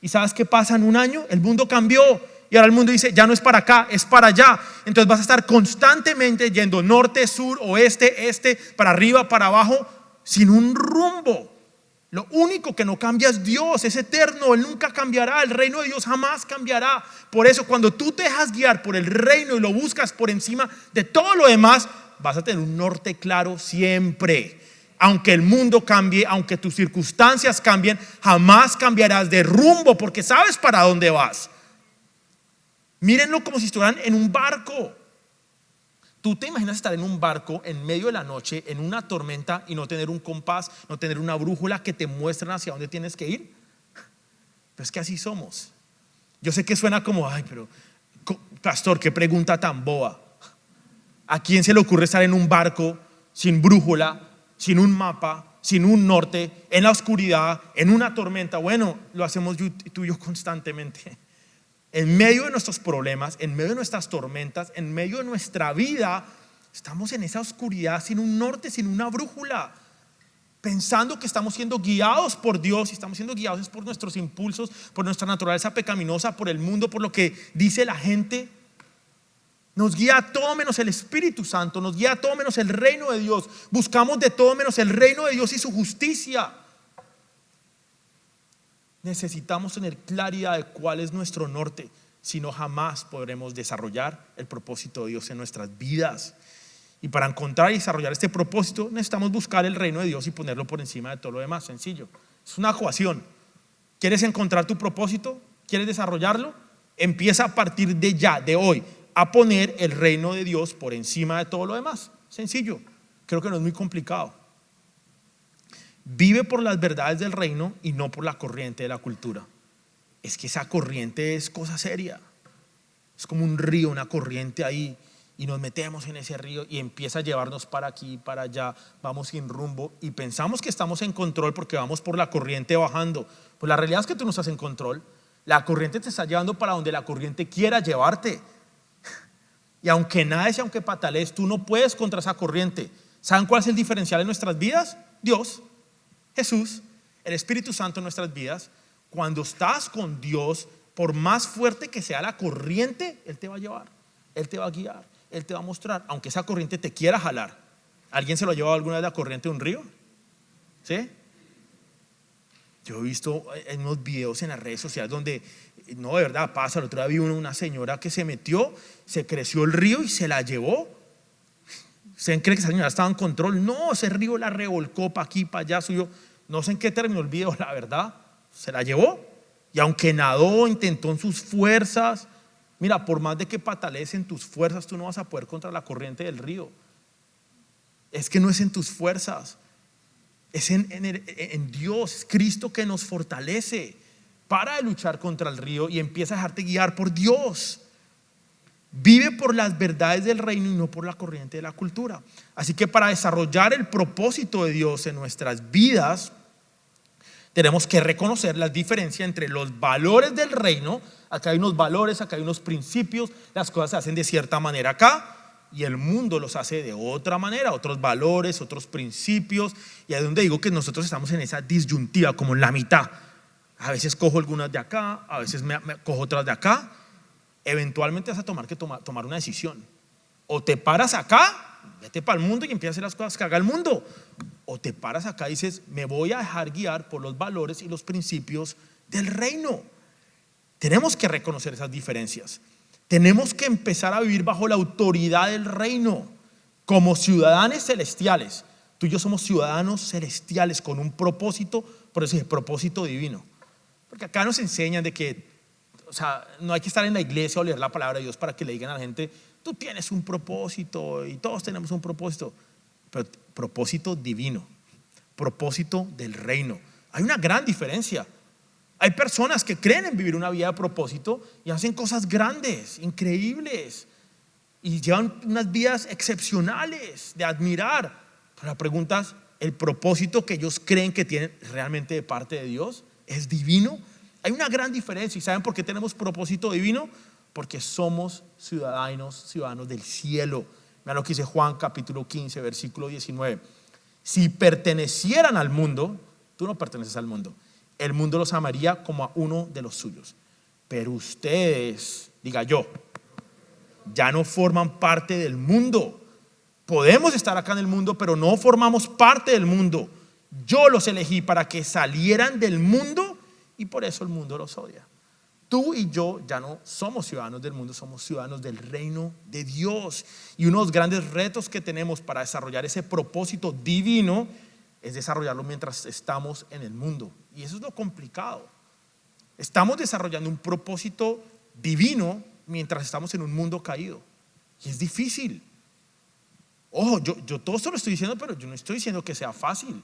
¿Y sabes qué pasa en un año? El mundo cambió y ahora el mundo dice, ya no es para acá, es para allá. Entonces vas a estar constantemente yendo norte, sur, oeste, este, para arriba, para abajo, sin un rumbo. Lo único que no cambia es Dios, es eterno, Él nunca cambiará, el reino de Dios jamás cambiará. Por eso cuando tú te dejas guiar por el reino y lo buscas por encima de todo lo demás, vas a tener un norte claro siempre. Aunque el mundo cambie, aunque tus circunstancias cambien, jamás cambiarás de rumbo porque sabes para dónde vas. Mírenlo como si estuvieran en un barco. ¿Tú te imaginas estar en un barco en medio de la noche, en una tormenta y no tener un compás, no tener una brújula que te muestren hacia dónde tienes que ir? Pero es que así somos. Yo sé que suena como, ay, pero pastor, qué pregunta tan boba. ¿A quién se le ocurre estar en un barco sin brújula, sin un mapa, sin un norte, en la oscuridad, en una tormenta? Bueno, lo hacemos tú y yo constantemente. En medio de nuestros problemas, en medio de nuestras tormentas, en medio de nuestra vida, estamos en esa oscuridad sin un norte, sin una brújula, pensando que estamos siendo guiados por Dios y estamos siendo guiados por nuestros impulsos, por nuestra naturaleza pecaminosa, por el mundo, por lo que dice la gente. Nos guía todo menos el Espíritu Santo, nos guía todo menos el reino de Dios. Buscamos de todo menos el reino de Dios y su justicia. Necesitamos tener claridad de cuál es nuestro norte, si no jamás podremos desarrollar el propósito de Dios en nuestras vidas. Y para encontrar y desarrollar este propósito necesitamos buscar el reino de Dios y ponerlo por encima de todo lo demás. Sencillo, es una ecuación. ¿Quieres encontrar tu propósito? ¿Quieres desarrollarlo? Empieza a partir de ya, de hoy, a poner el reino de Dios por encima de todo lo demás. Sencillo, creo que no es muy complicado. Vive por las verdades del reino y no por la corriente de la cultura. Es que esa corriente es cosa seria. Es como un río, una corriente ahí, y nos metemos en ese río y empieza a llevarnos para aquí, para allá, vamos sin rumbo y pensamos que estamos en control porque vamos por la corriente bajando. Pues la realidad es que tú no estás en control. La corriente te está llevando para donde la corriente quiera llevarte. Y aunque nades y aunque patalees, tú no puedes contra esa corriente. ¿Saben cuál es el diferencial en nuestras vidas? Dios, Jesús, el Espíritu Santo en nuestras vidas. Cuando estás con Dios, por más fuerte que sea la corriente, Él te va a llevar, Él te va a guiar, Él te va a mostrar, aunque esa corriente te quiera jalar. ¿Alguien se lo ha llevado alguna vez la corriente de un río? ¿Sí? Yo he visto en unos videos en las redes sociales donde, no, de verdad pasa. El otro día vi una señora que se metió, se creció el río y se la llevó. ¿Usted cree que esa señora estaba en control? No, ese río la revolcó para aquí, para allá, suyo. No sé en qué terminó el video, la verdad. Se la llevó. Y aunque nadó, intentó en sus fuerzas. Mira, por más de que patalees en tus fuerzas, tú no vas a poder contra la corriente del río. Es que no es en tus fuerzas. Es en Dios, es Cristo que nos fortalece. Para de luchar contra el río y empieza a dejarte guiar por Dios. Vive por las verdades del reino y no por la corriente de la cultura. Así que para desarrollar el propósito de Dios en nuestras vidas, tenemos que reconocer la diferencia entre los valores del reino. Acá hay unos valores, acá hay unos principios. Las cosas se hacen de cierta manera acá y el mundo los hace de otra manera, otros valores, otros principios. Y ahí es donde digo que nosotros estamos en esa disyuntiva, como en la mitad. A veces cojo algunas de acá, a veces me cojo otras de acá. Eventualmente vas a tomar una decisión. O te paras acá, vete para el mundo y empiezas a hacer las cosas que haga el mundo. O te paras acá y dices, me voy a dejar guiar por los valores y los principios del reino. Tenemos que reconocer esas diferencias. Tenemos que empezar a vivir bajo la autoridad del reino como ciudadanos celestiales. Tú y yo somos ciudadanos celestiales con un propósito, por eso es propósito divino. Porque acá nos enseñan de que, o sea, no hay que estar en la iglesia o leer la palabra de Dios para que le digan a la gente, tú tienes un propósito y todos tenemos un propósito. Pero propósito divino, propósito del reino. Hay una gran diferencia. Hay personas que creen en vivir una vida de propósito y hacen cosas grandes, increíbles, y llevan unas vidas excepcionales de admirar. Pero la pregunta es, ¿el propósito que ellos creen que tienen realmente de parte de Dios es divino? Hay una gran diferencia. ¿Y saben por qué tenemos propósito divino? Porque somos ciudadanos del cielo. Mira lo que dice Juan capítulo 15, versículo 19. Si pertenecieran al mundo, tú no perteneces al mundo, el mundo los amaría como a uno de los suyos. Pero ustedes, diga yo, ya no forman parte del mundo. Podemos estar acá en el mundo, pero no formamos parte del mundo. Yo los elegí para que salieran del mundo y por eso el mundo los odia. Tú y yo ya no somos ciudadanos del mundo, somos ciudadanos del reino de Dios. Y uno de los grandes retos que tenemos para desarrollar ese propósito divino es desarrollarlo mientras estamos en el mundo. Y eso es lo complicado. Estamos desarrollando un propósito divino mientras estamos en un mundo caído. Y es difícil. Ojo, yo todo esto lo estoy diciendo, pero yo no estoy diciendo que sea fácil.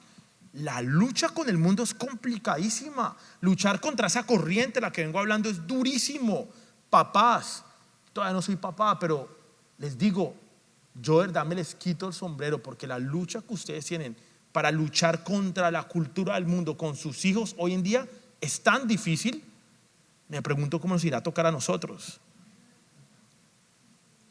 La lucha con el mundo es complicadísima. Luchar contra esa corriente, la que vengo hablando, es durísimo. Papás, todavía no soy papá, pero les digo, yo de verdad me les quito el sombrero, porque la lucha que ustedes tienen para luchar contra la cultura del mundo con sus hijos hoy en día es tan difícil. Me pregunto cómo nos irá a tocar a nosotros.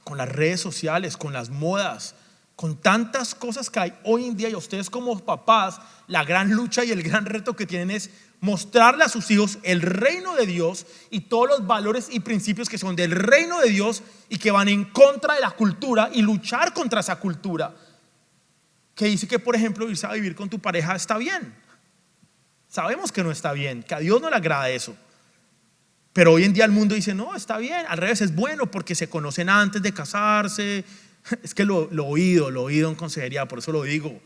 Con las redes sociales, con las modas, con tantas cosas que hay hoy en día, y ustedes como papás, la gran lucha y el gran reto que tienen es mostrarle a sus hijos el reino de Dios y todos los valores y principios que son del reino de Dios y que van en contra de la cultura, y luchar contra esa cultura que dice que, por ejemplo, irse a vivir con tu pareja está bien. Sabemos que no está bien, que a Dios no le agrada eso. Pero hoy en día el mundo dice, no, está bien, al revés, es bueno porque se conocen antes de casarse. Es que lo he oído en consejería, por eso lo digo.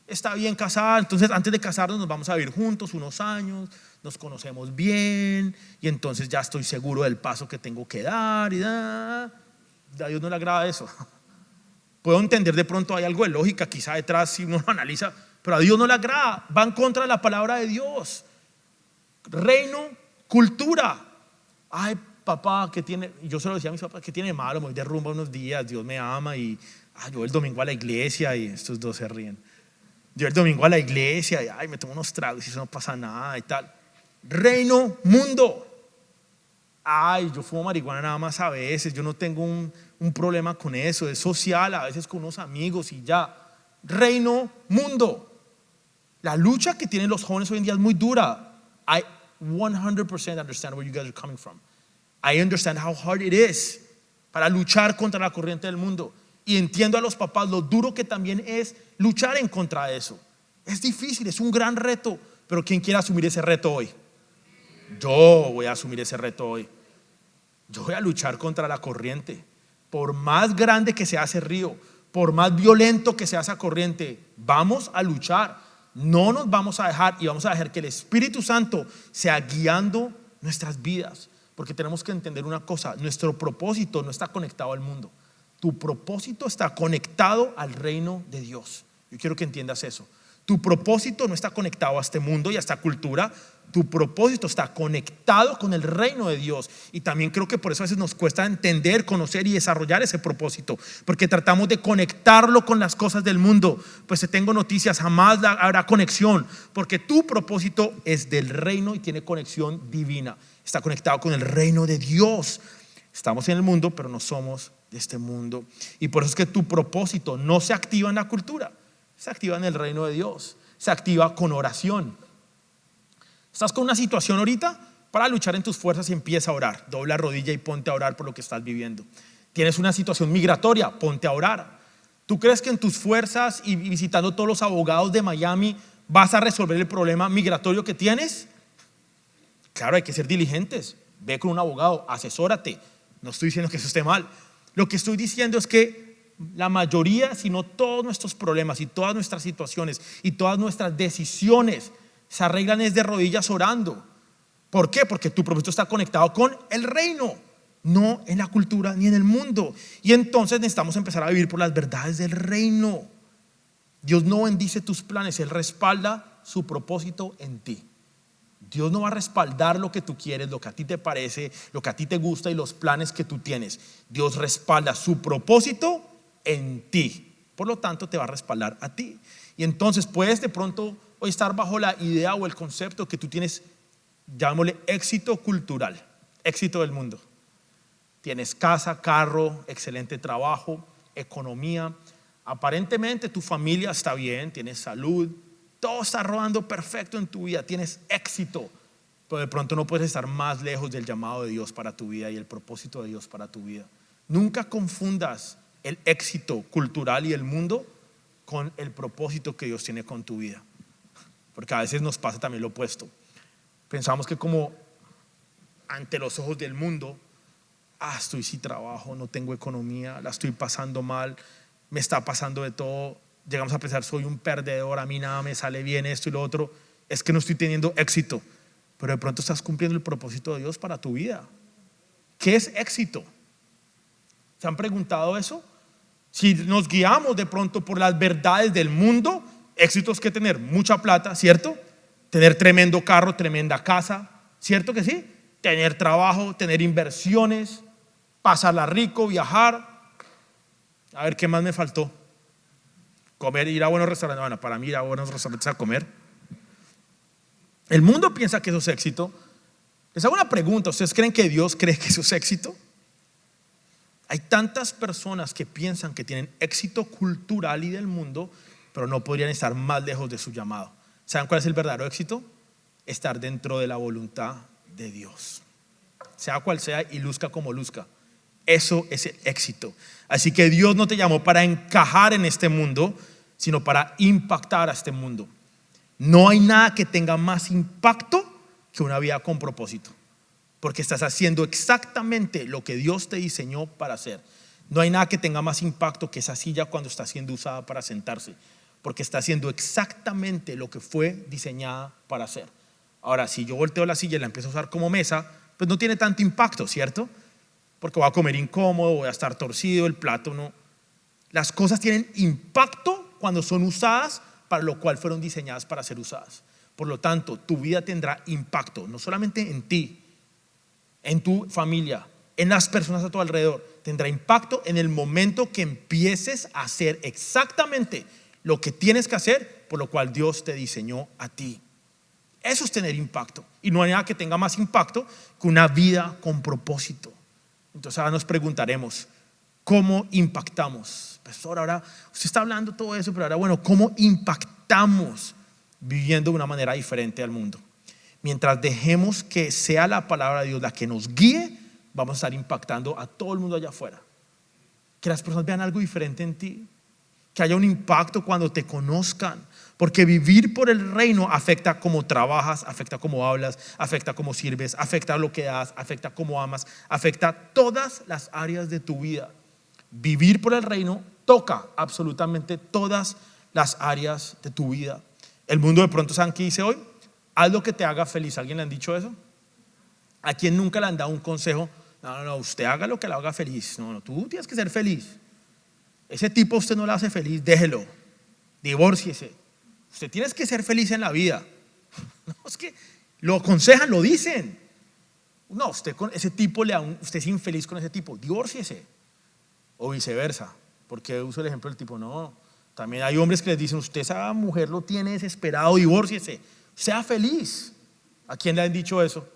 Está bien casar, entonces antes de casarnos nos vamos a vivir juntos unos años, nos conocemos bien y entonces ya estoy seguro del paso que tengo que dar y a Dios no le agrada eso. Puedo entender de pronto hay algo de lógica quizá detrás si uno lo analiza, pero a Dios no le agrada, va en contra de la palabra de Dios. Reino, cultura. Ay, papá, ¿qué tiene? Yo se lo decía a mis papás, ¿qué tiene de malo? Me voy de rumba unos días, Dios me ama y yo el domingo a la iglesia y estos dos se ríen. Yo el domingo a la iglesia y me tomo unos tragos y eso no pasa nada y tal. Reino, mundo. Yo fumo marihuana nada más a veces, yo no tengo un problema con eso, es social, a veces con unos amigos y ya. Reino, mundo. La lucha que tienen los jóvenes hoy en día es muy dura. I 100% understand where you guys are coming from. I understand how hard it is para luchar contra la corriente del mundo. Y entiendo a los papás lo duro que también es luchar en contra de eso. Es difícil, es un gran reto, pero ¿quién quiere asumir ese reto hoy? Yo voy a asumir ese reto hoy. Yo voy a luchar contra la corriente. Por más grande que sea ese río, por más violento que sea esa corriente, vamos a luchar. No nos vamos a dejar y vamos a dejar que el Espíritu Santo sea guiando nuestras vidas. Porque tenemos que entender una cosa, nuestro propósito no está conectado al mundo. Tu propósito está conectado al reino de Dios. Yo quiero que entiendas eso. Tu propósito no está conectado a este mundo y a esta cultura. Tu propósito está conectado con el reino de Dios. Y también creo que por eso a veces nos cuesta entender, conocer y desarrollar ese propósito, porque tratamos de conectarlo con las cosas del mundo. Pues te tengo noticias, jamás habrá conexión, porque tu propósito es del reino y tiene conexión divina. Está conectado con el reino de Dios. Estamos en el mundo, pero no somos de este mundo. Y por eso es que tu propósito no se activa en la cultura, se activa en el reino de Dios. Se activa con oración. Estás con una situación ahorita, para luchar en tus fuerzas y empieza a orar. Dobla rodilla y ponte a orar por lo que estás viviendo. Tienes una situación migratoria, ponte a orar. ¿Tú crees que en tus fuerzas y visitando todos los abogados de Miami vas a resolver el problema migratorio que tienes? Claro, hay que ser diligentes. Ve con un abogado, asesórate. No estoy diciendo que eso esté mal. Lo que estoy diciendo es que la mayoría, si no todos nuestros problemas y todas nuestras situaciones y todas nuestras decisiones se arreglan es de rodillas orando. ¿Por qué? Porque tu propósito está conectado con el reino, no en la cultura ni en el mundo. Y entonces necesitamos empezar a vivir por las verdades del reino. Dios no bendice tus planes, Él respalda su propósito en ti. Dios no va a respaldar lo que tú quieres, lo que a ti te parece, lo que a ti te gusta y los planes que tú tienes. Dios respalda su propósito en ti. Por lo tanto, te va a respaldar a ti. Y entonces puedes de pronto hoy estar bajo la idea o el concepto que tú tienes, llamémosle éxito cultural, éxito del mundo. Tienes casa, carro, excelente trabajo, economía. Aparentemente tu familia está bien, tienes salud, todo está rodando perfecto en tu vida, tienes éxito, pero de pronto no puedes estar más lejos del llamado de Dios para tu vida y el propósito de Dios para tu vida. Nunca confundas el éxito cultural y el mundo con el propósito que Dios tiene con tu vida, porque a veces nos pasa también lo opuesto. Pensamos que como ante los ojos del mundo, estoy sin trabajo, no tengo economía, la estoy pasando mal, me está pasando de todo. Llegamos a pensar, soy un perdedor, a mí nada me sale bien, esto y lo otro. Es que no estoy teniendo éxito, pero de pronto estás cumpliendo el propósito de Dios para tu vida. ¿Qué es éxito? ¿Se han preguntado eso? Si nos guiamos de pronto por las verdades del mundo, éxito es que tener mucha plata, ¿cierto? Tener tremendo carro, tremenda casa, ¿cierto que sí? Tener trabajo, tener inversiones, pasarla rico, viajar. A ver, ¿qué más me faltó? Comer, ir a buenos restaurantes. Bueno, para mí ir a buenos restaurantes a comer. El mundo piensa que eso es éxito. Les hago una pregunta, ¿ustedes creen que Dios cree que eso es éxito? Hay tantas personas que piensan que tienen éxito cultural y del mundo, pero no podrían estar más lejos de su llamado. ¿Saben cuál es el verdadero éxito? Estar dentro de la voluntad de Dios, sea cual sea y luzca como luzca. Eso es el éxito. Así que Dios no te llamó para encajar en este mundo, sino para impactar a este mundo. No hay nada que tenga más impacto que una vida con propósito, porque estás haciendo exactamente lo que Dios te diseñó para hacer. No hay nada que tenga más impacto que esa silla cuando está siendo usada para sentarse, porque está haciendo exactamente lo que fue diseñada para hacer. Ahora, si yo volteo la silla y la empiezo a usar como mesa, pues no tiene tanto impacto, ¿cierto? Porque voy a comer incómodo, voy a estar torcido, el plato no. Las cosas tienen impacto cuando son usadas para lo cual fueron diseñadas para ser usadas. Por lo tanto, tu vida tendrá impacto, no solamente en ti, en tu familia, en las personas a tu alrededor. Tendrá impacto en el momento que empieces a hacer exactamente lo que tienes que hacer, por lo cual Dios te diseñó a ti. Eso es tener impacto. Y no hay nada que tenga más impacto que una vida con propósito. Entonces ahora nos preguntaremos, ¿cómo impactamos? Pastor, ahora usted está hablando todo eso, pero ahora bueno, ¿cómo impactamos viviendo de una manera diferente al mundo? Mientras dejemos que sea la palabra de Dios la que nos guíe, vamos a estar impactando a todo el mundo allá afuera. Que las personas vean algo diferente en ti, que haya un impacto cuando te conozcan, porque vivir por el reino afecta cómo trabajas, afecta cómo hablas, afecta cómo sirves, afecta lo que das, afecta cómo amas, afecta todas las áreas de tu vida. Vivir por el reino toca absolutamente todas las áreas de tu vida. El mundo de pronto, ¿saben qué dice hoy? Haz lo que te haga feliz. ¿Alguien le han dicho eso? ¿A quién nunca le han dado un consejo? No, usted haga lo que le haga feliz. No, tú tienes que ser feliz. Ese tipo usted no le hace feliz, déjelo, divórciese. Usted tiene que ser feliz en la vida. No, es que lo aconsejan, lo dicen. No, usted con ese tipo usted es infeliz con ese tipo, divórciese. O viceversa. Porque uso el ejemplo del tipo, no. También hay hombres que les dicen, usted esa mujer lo tiene desesperado, divórciese. Sea feliz. ¿A quién le han dicho eso?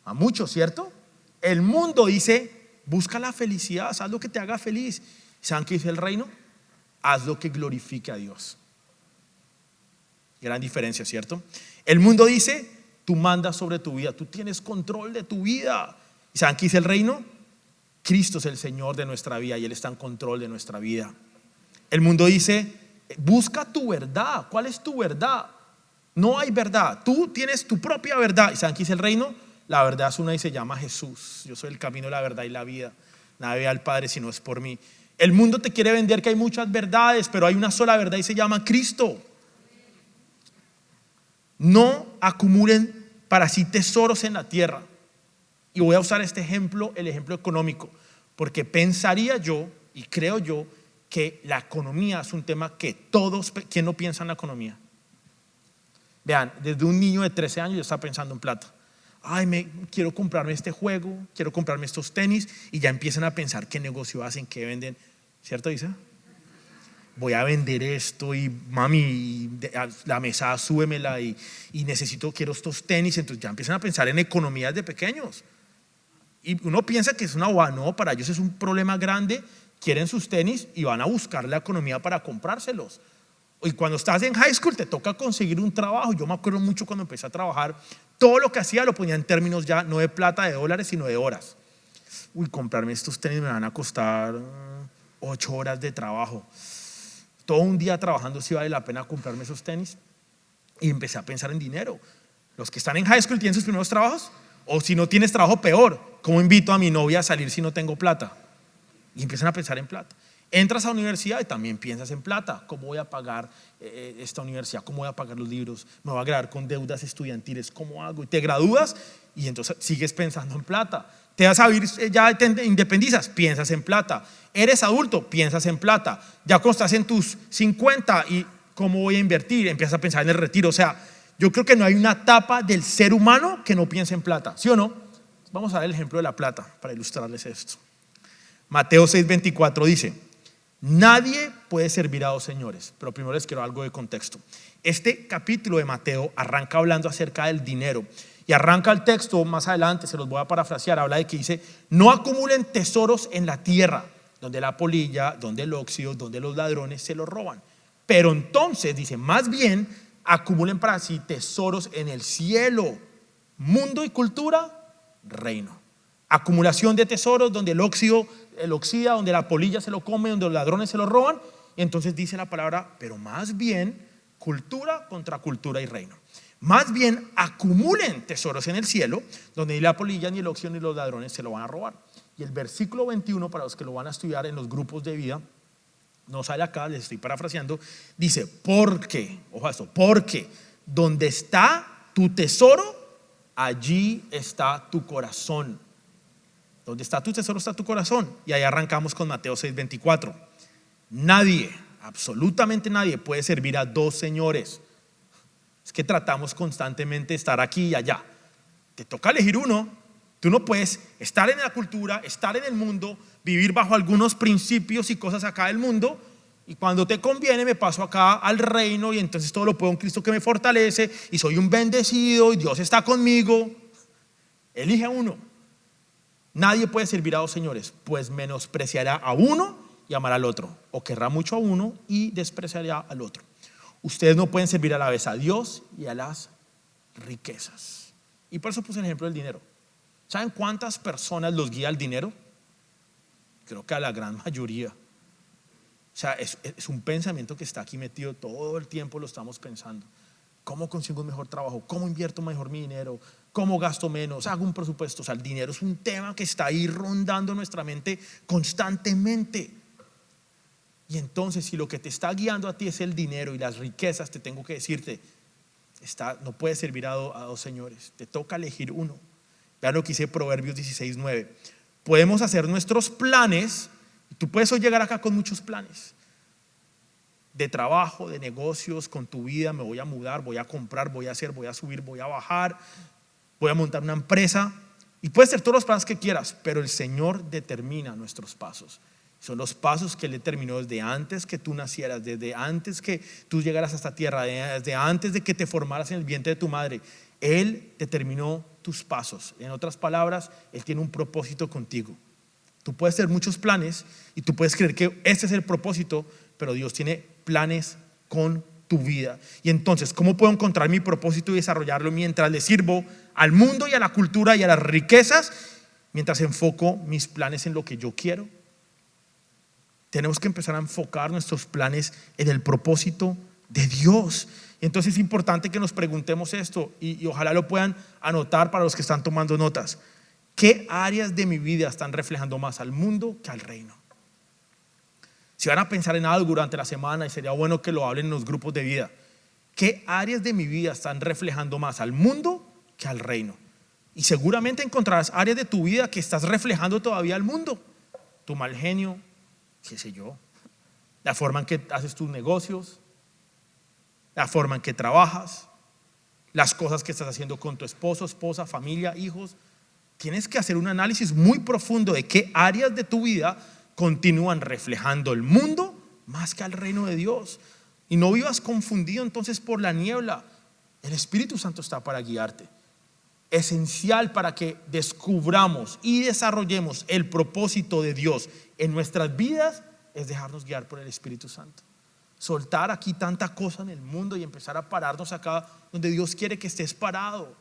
A muchos, ¿cierto? El mundo dice, busca la felicidad, haz lo que te haga feliz. ¿Saben qué dice el reino? Haz lo que glorifique a Dios. Gran diferencia, ¿cierto? El mundo dice, tú mandas sobre tu vida, tú tienes control de tu vida. ¿Y saben qué dice el reino? Cristo es el Señor de nuestra vida y Él está en control de nuestra vida. El mundo dice, busca tu verdad. ¿Cuál es tu verdad? No hay verdad, tú tienes tu propia verdad. ¿Y saben qué dice el reino? La verdad es una y se llama Jesús. Yo soy el camino, la verdad y la vida. Nadie ve al Padre si no es por mí. El mundo te quiere vender que hay muchas verdades, pero hay una sola verdad y se llama Cristo. No acumulen para sí tesoros en la tierra. Y voy a usar este ejemplo, el ejemplo económico, porque pensaría yo y creo yo que la economía es un tema que todos, ¿quién no piensa en la economía? Vean, desde un niño de 13 años ya está pensando en plata. Quiero comprarme este juego, quiero comprarme estos tenis, y ya empiezan a pensar qué negocio hacen, qué venden, ¿cierto, Isa? Voy a vender esto y mami, la mesada súbemela y quiero estos tenis. Entonces ya empiezan a pensar en economías de pequeños. Y uno piensa que es una bobada, no, para ellos es un problema grande. Quieren sus tenis y van a buscar la economía para comprárselos. Y cuando estás en high school te toca conseguir un trabajo. Yo me acuerdo mucho cuando empecé a trabajar, todo lo que hacía lo ponía en términos ya no de plata, de dólares, sino de horas. Comprarme estos tenis me van a costar 8 horas de trabajo. Todo un día trabajando, si vale la pena comprarme esos tenis. Y empecé a pensar en dinero. Los que están en high school tienen sus primeros trabajos, o si no tienes trabajo, peor. ¿Cómo invito a mi novia a salir si no tengo plata? Y empiezan a pensar en plata. Entras a la universidad y también piensas en plata. ¿Cómo voy a pagar esta universidad? ¿Cómo voy a pagar los libros? ¿Me voy a graduar con deudas estudiantiles? ¿Cómo hago? Y te gradúas y entonces sigues pensando en plata. Te vas a ir, ya te independizas, piensas en plata. Eres adulto, piensas en plata. Ya cuando estás en tus 50 y ¿cómo voy a invertir? Empiezas a pensar en el retiro. O sea, yo creo que no hay una etapa del ser humano que no piense en plata, ¿sí o no? Vamos a ver el ejemplo de la plata para ilustrarles esto. Mateo 6:24 dice, nadie puede servir a dos señores. Pero primero les quiero algo de contexto. Este capítulo de Mateo arranca hablando acerca del dinero. Y arranca el texto más adelante, se los voy a parafrasear, habla de que dice, no acumulen tesoros en la tierra, donde la polilla, donde el óxido, donde los ladrones se los roban. Pero entonces dice, más bien acumulen para sí tesoros en el cielo. Mundo y cultura, reino. Acumulación de tesoros donde el óxido oxida, donde la polilla se lo come, donde los ladrones se lo roban. Y entonces dice la palabra, pero más bien cultura contra cultura y reino. Más bien acumulen tesoros en el cielo, donde ni la polilla, ni el óxido, ni los ladrones se lo van a robar. Y el versículo 21, para los que lo van a estudiar en los grupos de vida, no sale acá, les estoy parafraseando, dice, porque, ojo a esto, porque donde está tu tesoro, allí está tu corazón. Donde está tu tesoro está tu corazón. Y ahí arrancamos con Mateo 6:24. Nadie, absolutamente nadie puede servir a dos señores. Es que tratamos constantemente de estar aquí y allá. Te toca elegir uno. Tú no puedes estar en la cultura, estar en el mundo, vivir bajo algunos principios y cosas acá del mundo, y cuando te conviene me paso acá al reino y entonces todo lo puedo en Cristo que me fortalece y soy un bendecido y Dios está conmigo. Elige uno. Nadie puede servir a dos señores, pues menospreciará a uno y amará al otro, o querrá mucho a uno y despreciará al otro. Ustedes no pueden servir a la vez a Dios y a las riquezas. Y por eso puse el ejemplo del dinero. ¿Saben cuántas personas los guía el dinero? Creo que a la gran mayoría. O sea, es un pensamiento que está aquí metido todo el tiempo, lo estamos pensando. ¿Cómo consigo un mejor trabajo? ¿Cómo invierto mejor mi dinero? ¿Cómo gasto menos? ¿Hago un presupuesto? O sea, el dinero es un tema que está ahí rondando nuestra mente constantemente. Y entonces, si lo que te está guiando a ti es el dinero y las riquezas, te tengo que decirte, no puedes servir a dos señores, te toca elegir uno. Vean lo que dice Proverbios 16:9. Podemos hacer nuestros planes. Tú puedes hoy llegar acá con muchos planes de trabajo, de negocios, con tu vida. Me voy a mudar, voy a comprar, voy a hacer, voy a subir, voy a bajar, voy a montar una empresa. Y puedes hacer todos los planes que quieras, pero el Señor determina nuestros pasos. Son los pasos que Él determinó desde antes que tú nacieras, desde antes que tú llegaras a esta tierra, desde antes de que te formaras en el vientre de tu madre. Él determinó tus pasos. En otras palabras, Él tiene un propósito contigo. Tú puedes hacer muchos planes y tú puedes creer que este es el propósito, pero Dios tiene planes con tu vida. Y entonces, ¿cómo puedo encontrar mi propósito y desarrollarlo mientras le sirvo al mundo y a la cultura y a las riquezas, mientras enfoco mis planes en lo que yo quiero? Tenemos que empezar a enfocar nuestros planes en el propósito de Dios. Entonces es importante que nos preguntemos esto y ojalá lo puedan anotar para los que están tomando notas. ¿Qué áreas de mi vida están reflejando más al mundo que al reino? Si van a pensar en algo durante la semana, y sería bueno que lo hablen en los grupos de vida, ¿qué áreas de mi vida están reflejando más al mundo que al reino? Y seguramente encontrarás áreas de tu vida que estás reflejando todavía al mundo. Tu mal genio, qué sé yo, la forma en que haces tus negocios, la forma en que trabajas, las cosas que estás haciendo con tu esposo, esposa, familia, hijos. Tienes que hacer un análisis muy profundo de qué áreas de tu vida continúan reflejando el mundo más que al reino de Dios. Y no vivas confundido entonces por la niebla. El Espíritu Santo está para guiarte. Esencial para que descubramos y desarrollemos el propósito de Dios en nuestras vidas es dejarnos guiar por el Espíritu Santo. Soltar aquí tanta cosa en el mundo y empezar a pararnos acá donde Dios quiere que estés parado,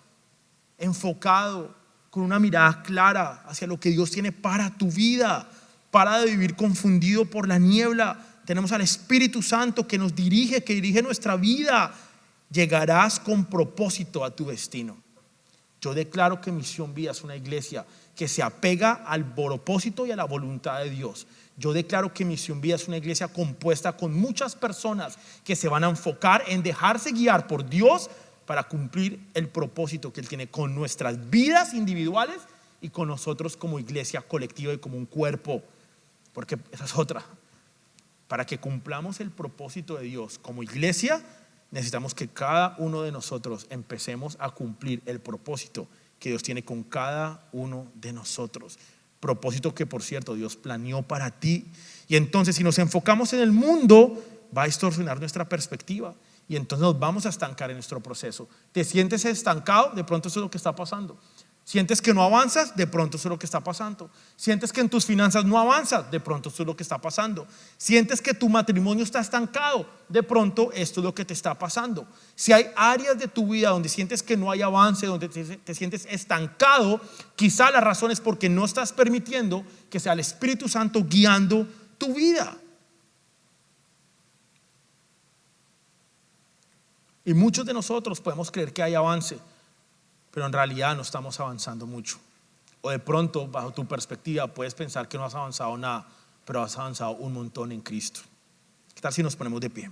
enfocado, con una mirada clara hacia lo que Dios tiene para tu vida. Para de vivir confundido por la niebla. Tenemos al Espíritu Santo que nos dirige, que dirige nuestra vida. Llegarás con propósito a tu destino. Yo declaro que Misión Vida es una iglesia que se apega al propósito y a la voluntad de Dios. Yo declaro que Misión Vida es una iglesia compuesta con muchas personas que se van a enfocar en dejarse guiar por Dios para cumplir el propósito que Él tiene con nuestras vidas individuales y con nosotros como iglesia colectiva y como un cuerpo. Porque esa es otra. Para que cumplamos el propósito de Dios como iglesia, necesitamos que cada uno de nosotros empecemos a cumplir el propósito que Dios tiene con cada uno de nosotros. Propósito que, por cierto, Dios planeó para ti. Y entonces, si nos enfocamos en el mundo, va a distorsionar nuestra perspectiva. Y entonces nos vamos a estancar en nuestro proceso. ¿Te sientes estancado? De pronto eso es lo que está pasando. ¿Sientes que no avanzas? De pronto eso es lo que está pasando. ¿Sientes que en tus finanzas no avanzas? De pronto eso es lo que está pasando. ¿Sientes que tu matrimonio está estancado? De pronto esto es lo que te está pasando. Si hay áreas de tu vida donde sientes que no hay avance, donde te sientes estancado, quizá la razón es porque no estás permitiendo que sea el Espíritu Santo guiando tu vida. Y muchos de nosotros podemos creer que hay avance, pero en realidad no estamos avanzando mucho. O de pronto, bajo tu perspectiva, puedes pensar que no has avanzado nada, pero has avanzado un montón en Cristo. ¿Qué tal si nos ponemos de pie?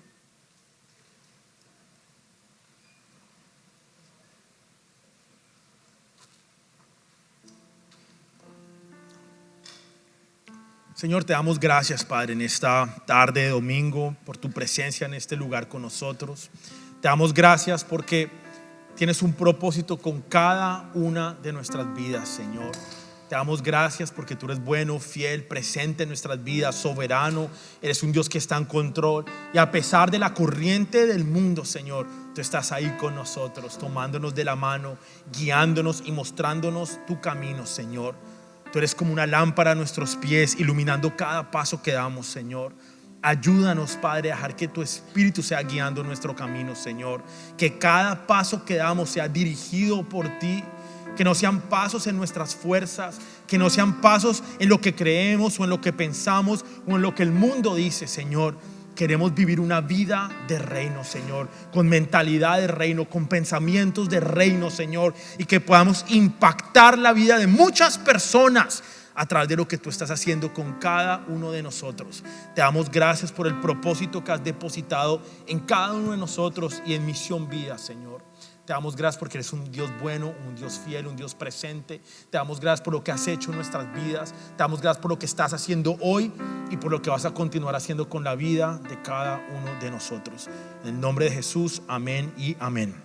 Señor, te damos gracias, Padre, en esta tarde de domingo por tu presencia en este lugar con nosotros. Te damos gracias porque tienes un propósito con cada una de nuestras vidas, Señor. Te damos gracias porque tú eres bueno, fiel, presente en nuestras vidas, soberano. Eres un Dios que está en control. Y a pesar de la corriente del mundo, Señor, tú estás ahí con nosotros, tomándonos de la mano, guiándonos y mostrándonos tu camino, Señor. Tú eres como una lámpara a nuestros pies, iluminando cada paso que damos, Señor. Ayúdanos, Padre, a dejar que tu Espíritu sea guiando nuestro camino, Señor. Que cada paso que damos sea dirigido por ti. Que no sean pasos en nuestras fuerzas, que no sean pasos en lo que creemos o en lo que pensamos o en lo que el mundo dice, Señor. Queremos vivir una vida de reino, Señor, con mentalidad de reino, con pensamientos de reino, Señor, y que podamos impactar la vida de muchas personas a través de lo que tú estás haciendo con cada uno de nosotros. Te damos gracias por el propósito que has depositado en cada uno de nosotros y en Misión Vida, Señor. Te damos gracias porque eres un Dios bueno, un Dios fiel, un Dios presente. Te damos gracias por lo que has hecho en nuestras vidas. Te damos gracias por lo que estás haciendo hoy y por lo que vas a continuar haciendo con la vida de cada uno de nosotros. En el nombre de Jesús, amén y amén.